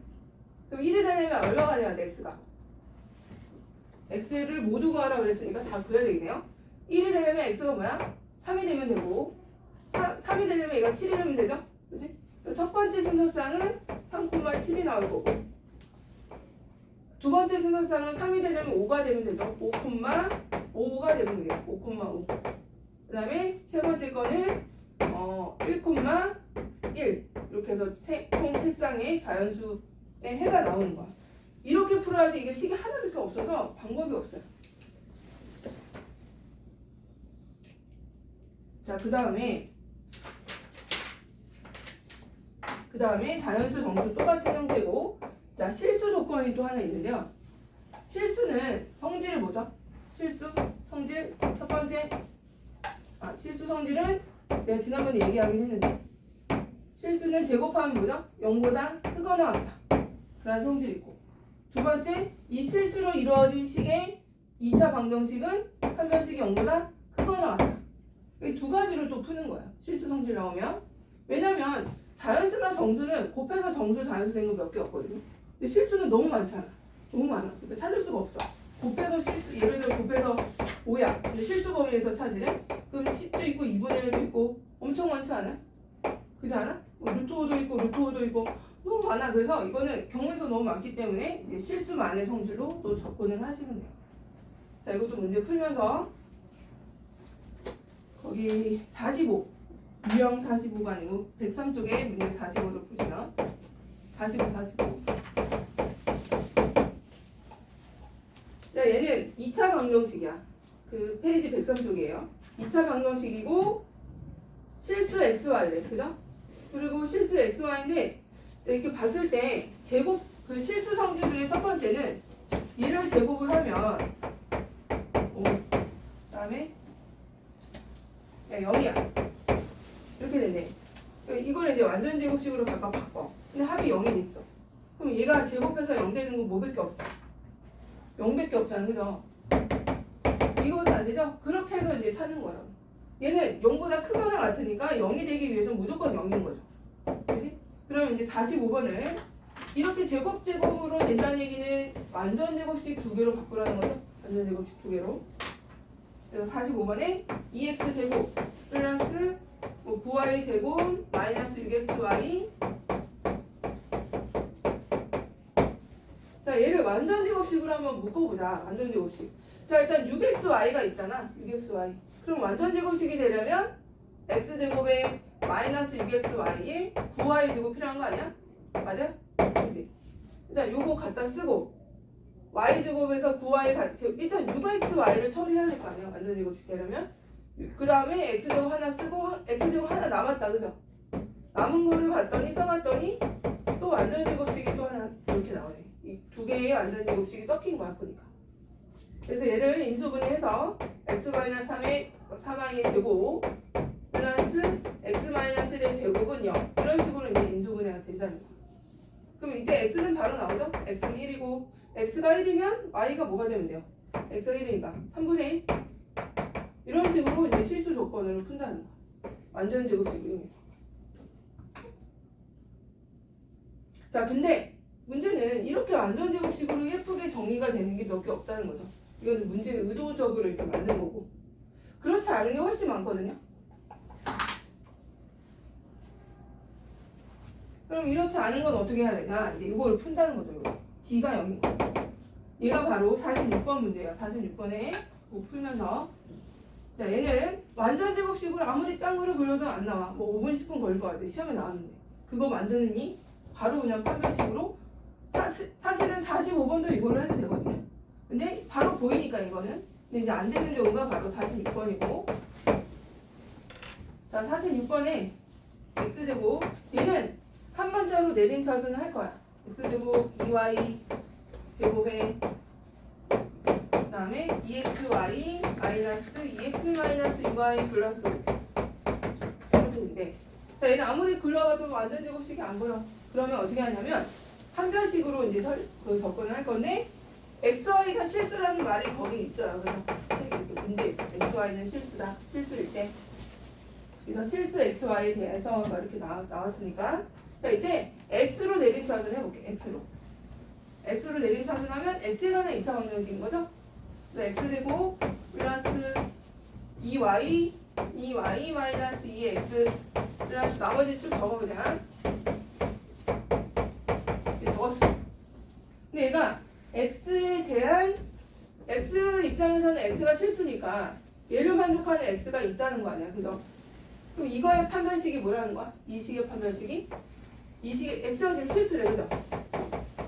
그럼 1이 되려면 얼마가 돼야 돼, x가? x를 모두 구하라 그랬으니까 다 구해야 되겠네요. 1이 되려면 x가 뭐야? 3이 되면 되고, 3이 되려면 얘가 7이 되면 되죠? 그치? 첫 번째 순서쌍은 3,7이 나올 거고, 두 번째 순서쌍은 3이 되려면 5가 되면 되죠? 5,5가 되면 되겠죠? 5,5. 그 다음에 세 번째 거는 1,1 이렇게 해서 총 세 쌍의 자연수의 해가 나오는 거야. 이렇게 풀어야지. 이게 식이 하나밖에 없어서 방법이 없어요. 자, 그 다음에 자연수, 정수 똑같은 형태고, 자, 실수 조건이 또 하나 있는데요. 실수는 성질이 뭐죠? 실수 성질 첫 번째. 실수 성질은 내가 지난번에 얘기하긴 했는데, 실수는 제곱하면 뭐죠? 0보다 크거나 같다. 라는 성질이 있고, 두 번째, 이 실수로 이루어진 식의 2차 방정식은 판별식이 0보다 크거나 같다. 이 두 가지를 또 푸는 거야. 실수 성질 나오면. 왜냐면 자연수나 정수는 곱해서 정수 자연수 된 거 몇 개 없거든요. 근데 실수는 너무 많잖아. 너무 많아. 그러니까 찾을 수가 없어. 곱해서 실수, 예를 들어 곱해서 5야. 근데 실수 범위에서 찾으래? 그럼 10도 있고 2분의 1도 있고 엄청 많지 않아? 그렇지 않아? 뭐 루트 5도 있고 루트 5도 있고 너무 많아. 그래서 이거는 경우에서 너무 많기 때문에 이제 실수만의 성질로 또 접근을 하시면 돼요. 자, 이것도 문제 풀면서 거기 45 유형 45가 아니고 103쪽에 문제 45를 푸시면 45. 자, 얘는 2차 방정식이야. 그 페이지 103쪽이에요. 2차 방정식이고 실수 xy래. 그죠? 그리고 실수 xy인데 이렇게 봤을 때 제곱 그 실수 성질 중에 첫 번째는 얘를 제곱을 하면 그다음에 0이야. 이렇게 되네. 이걸 이제 완전 제곱식으로 각각 바꿔. 근데 합이 0이 됐어. 그럼 얘가 제곱해서 0 되는 거 뭐밖에 없어? 0밖에 없잖아. 그죠? 이거도 안 되죠? 그렇게 해서 이제 찾는 거야. 얘는 0보다 크거나 같으니까 0이 되기 위해서는 무조건 0인 거죠. 그지? 그러면 이제 45번을 이렇게 제곱으로 된다는 얘기는 완전 제곱식 두 개로 바꾸라는 거죠. 완전 제곱식 두 개로. 그래서 45번에 2x 제곱 플러스 9y 제곱 마이너스 6xy. 자, 얘를 완전 제곱식으로 한번 묶어보자. 완전 제곱식. 자, 일단 6xy가 있잖아. 6xy. 그럼 완전 제곱식이 되려면 x제곱에 마이너스 6xy에 9y 제곱 필요한 거 아니야? 맞아? 그치? 일단 요거 갖다 쓰고 y제곱에서 9y 같이 일단 6xy를 처리해야 될 거 아니야? 완전 제곱식 되려면. 그 다음에 x제곱 하나 쓰고 x제곱 하나 남았다. 그죠? 남은 거를 봤더니 써봤더니 또 완전 제곱식이 또 하나 이렇게 나오네. 이 두 개의 완전 제곱식이 섞인 거야. 보니까. 그래서 얘를 인수분해해서 x-3의 3y의 제곱 플러스 x-1의 제곱은 0 이런 식으로 이제 인수분해가 된다는 거야. 그럼 이때 x는 바로 나오죠? x는 1이고 x가 1이면 y가 뭐가 되면 돼요? x가 1이니까 3분의 1 이런 식으로 이제 실수 조건으로 푼다는 거야. 완전 제곱식이니까. 자, 근데 문제는 이렇게 완전 제곱식으로 예쁘게 정리가 되는 게 몇 개 없다는 거죠. 이건 문제 의도적으로 이렇게 만든 거고. 그렇지 않은 게 훨씬 많거든요. 그럼 이렇지 않은 건 어떻게 해야 되냐? 이제 이걸 푼다는 거죠. 이거. D가 0인 거. 얘가 바로 46번 문제예요. 46번에 뭐 풀면서 자, 얘는 완전 제곱식으로 아무리 짠 거를 그려도 안 나와. 뭐 5분 10분 걸릴 것 같아. 시험에 나왔는데. 그거 만드느니 바로 그냥 판별식으로 사실은 45번도 이걸로 해도 되거든요. 근데 바로 보이니까 이거는. 근데 이제 안 되는 경우가 바로 46번이고. 자, 46번에 x제곱. 얘는 한 번째로 내림차순을 할 거야. x제곱 2y 제곱에 그 다음에 2xy 마이너스 2x 마이너스 6y 플러스 이렇게 된대. 자, 얘는 아무리 굴려봐도 완전 제곱식이 안 보여. 그러면 어떻게 하냐면 판별식으로 이제 접근을 할 건데 xy가 실수라는 말이 거기 있어요. 그래서 이렇게 문제 있어. xy는 실수다. 실수일 때. 그래서 실수 xy에 대해서 이렇게 나왔으니까 자, 이때 x로 내림차순 해볼게. x로 내림차순하면 x라는 2차 방정식인 거죠? x제곱 플러스 2y 마이너스 2x 플러스 나머지 쭉 적어보자. 적었어. 근데 얘가 x에 대한 x 입장에서는 x가 실수니까 얘를 만족하는 x가 있다는 거 아니야. 그죠? 그럼 이거의 판별식이 뭐라는 거야? 이 식의 판별식이? 이 식의 x가 지금 실수래. 그죠?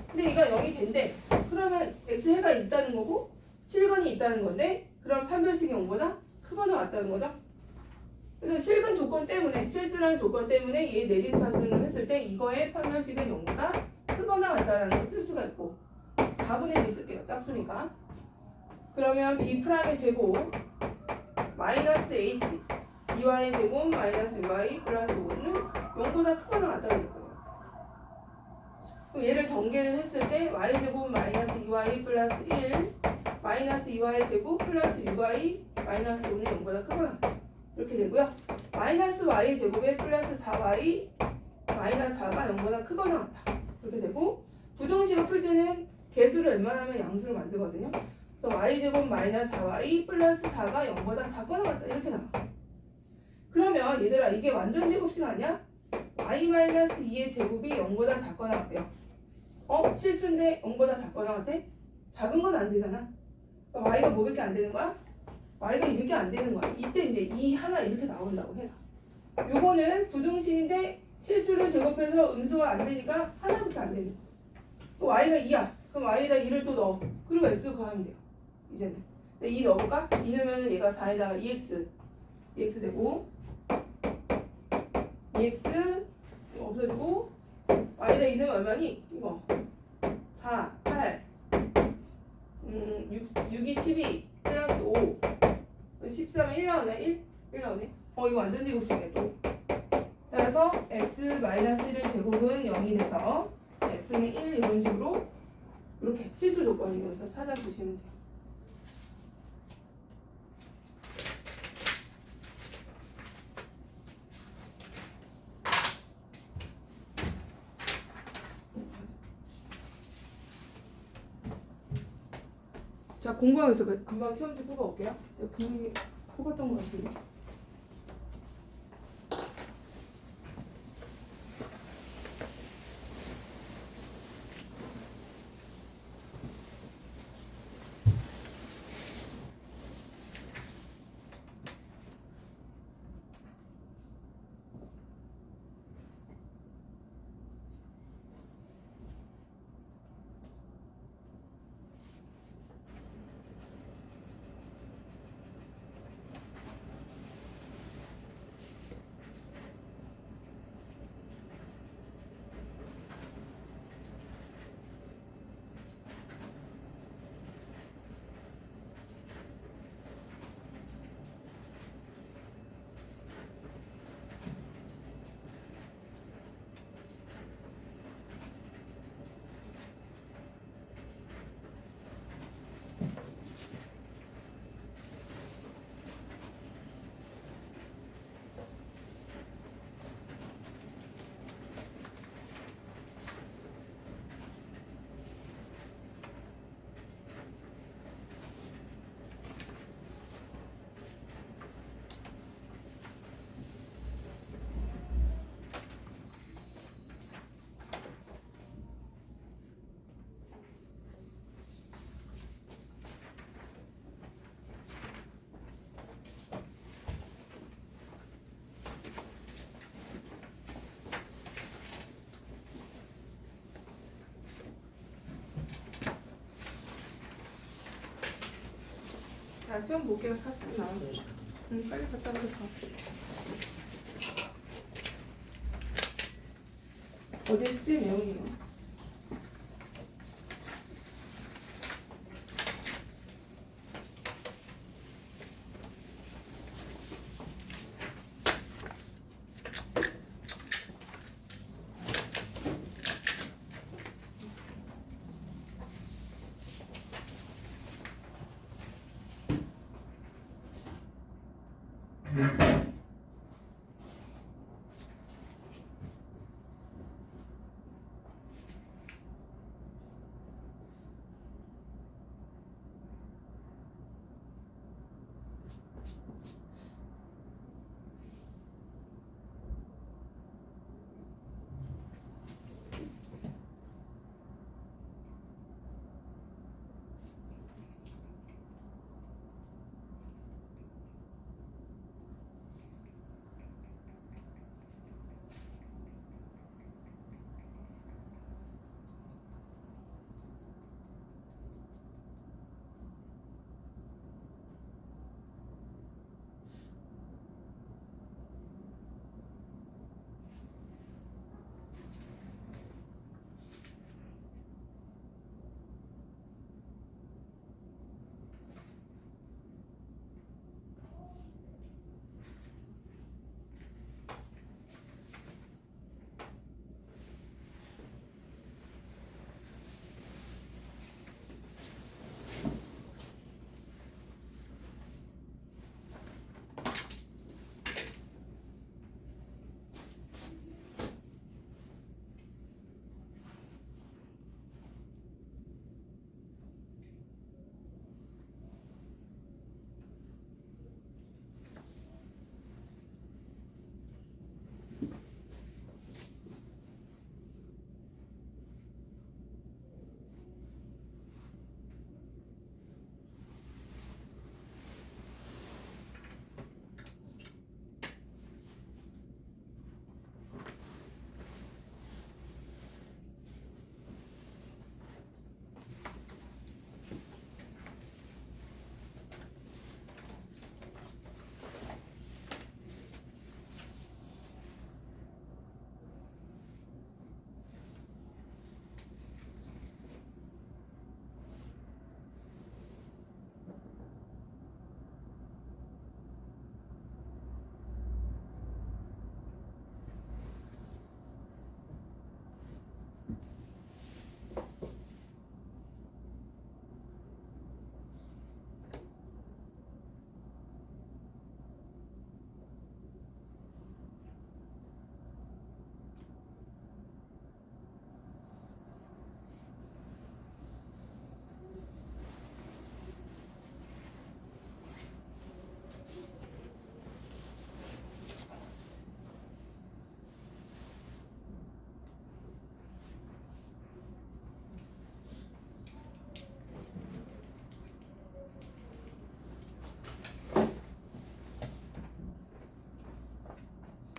근데 얘가 0이 된대. 그러면 x해가 있다는 거고 실근이 있다는 건데 그럼 판별식이 0보다 크거나 같다는 거죠. 그래서 실근 조건 때문에 실수라는 조건 때문에 얘 내림차순을 했을 때 이거의 판별식은 0보다 크거나 같다라는 걸 쓸 수가 있고 4분의 1 쓸게요. 짝수니까. 그러면 b'의 제곱 마이너스 ac 2y의 제곱 마이너스 6y 플러스 5는 0보다 크거나 같다는 거예요. 그럼 얘를 전개를 했을 때 y제곱 마이너스 2y 플러스 1 마이너스 2y 제곱 플러스 6y 마이너스 5는 0보다 크거나 이렇게 되고요. 마이너스 y 제곱에 플러스 4y 마이너스 4가 0보다 크거나 같다. 이렇게 되고 부등식을 풀 때는 개수를 웬만하면 양수로 만들거든요. 그래서 y제곱 마이너스 4y 플러스 4가 0보다 작거나 같다. 이렇게 나와. 그러면 얘들아 이게 완전 제곱식 아니야? y 마이너스 2의 제곱이 0보다 작거나 같대요. 실수인데 0보다 작거나 같아? 작은 건 안 되잖아. 그러니까 y가 뭐밖에 안 되는 거야? y가 이렇게 안 되는 거야. 이때 이제 이 하나 이렇게 나온다고 해라. 요거는 부등식인데 실수를 제곱해서 음수가 안 되니까 하나밖에 안 되는 거야. 또 y가 2야. 그럼 y에다 2를 또 넣어. 그리고 x 구하면 돼요. 이제는. 근데 2 넣어볼까? 2 넣으면 얘가 4에다가 2x 되고 2x 없어지고 y에다 2 넣으면 얼마니? 이거 4, 8 6이 12 플러스 5 13에 1 나오네? 1 나오네? 이거 완전 제곱식이네 또. 따라서 x 마이너스 1의 제곱은 0이 돼서 x는 1 이런 식으로 이렇게 실수 조건이면서 찾아보시면 돼요. 자, 공부하고 있어. 금방 시험지 뽑아올게요. 내가 분명히 뽑았던 것 같은데. 자, 시험 볼게요. 40분 나왔어. 빨리 갔다 오세요. 어디 있지? 내용이요.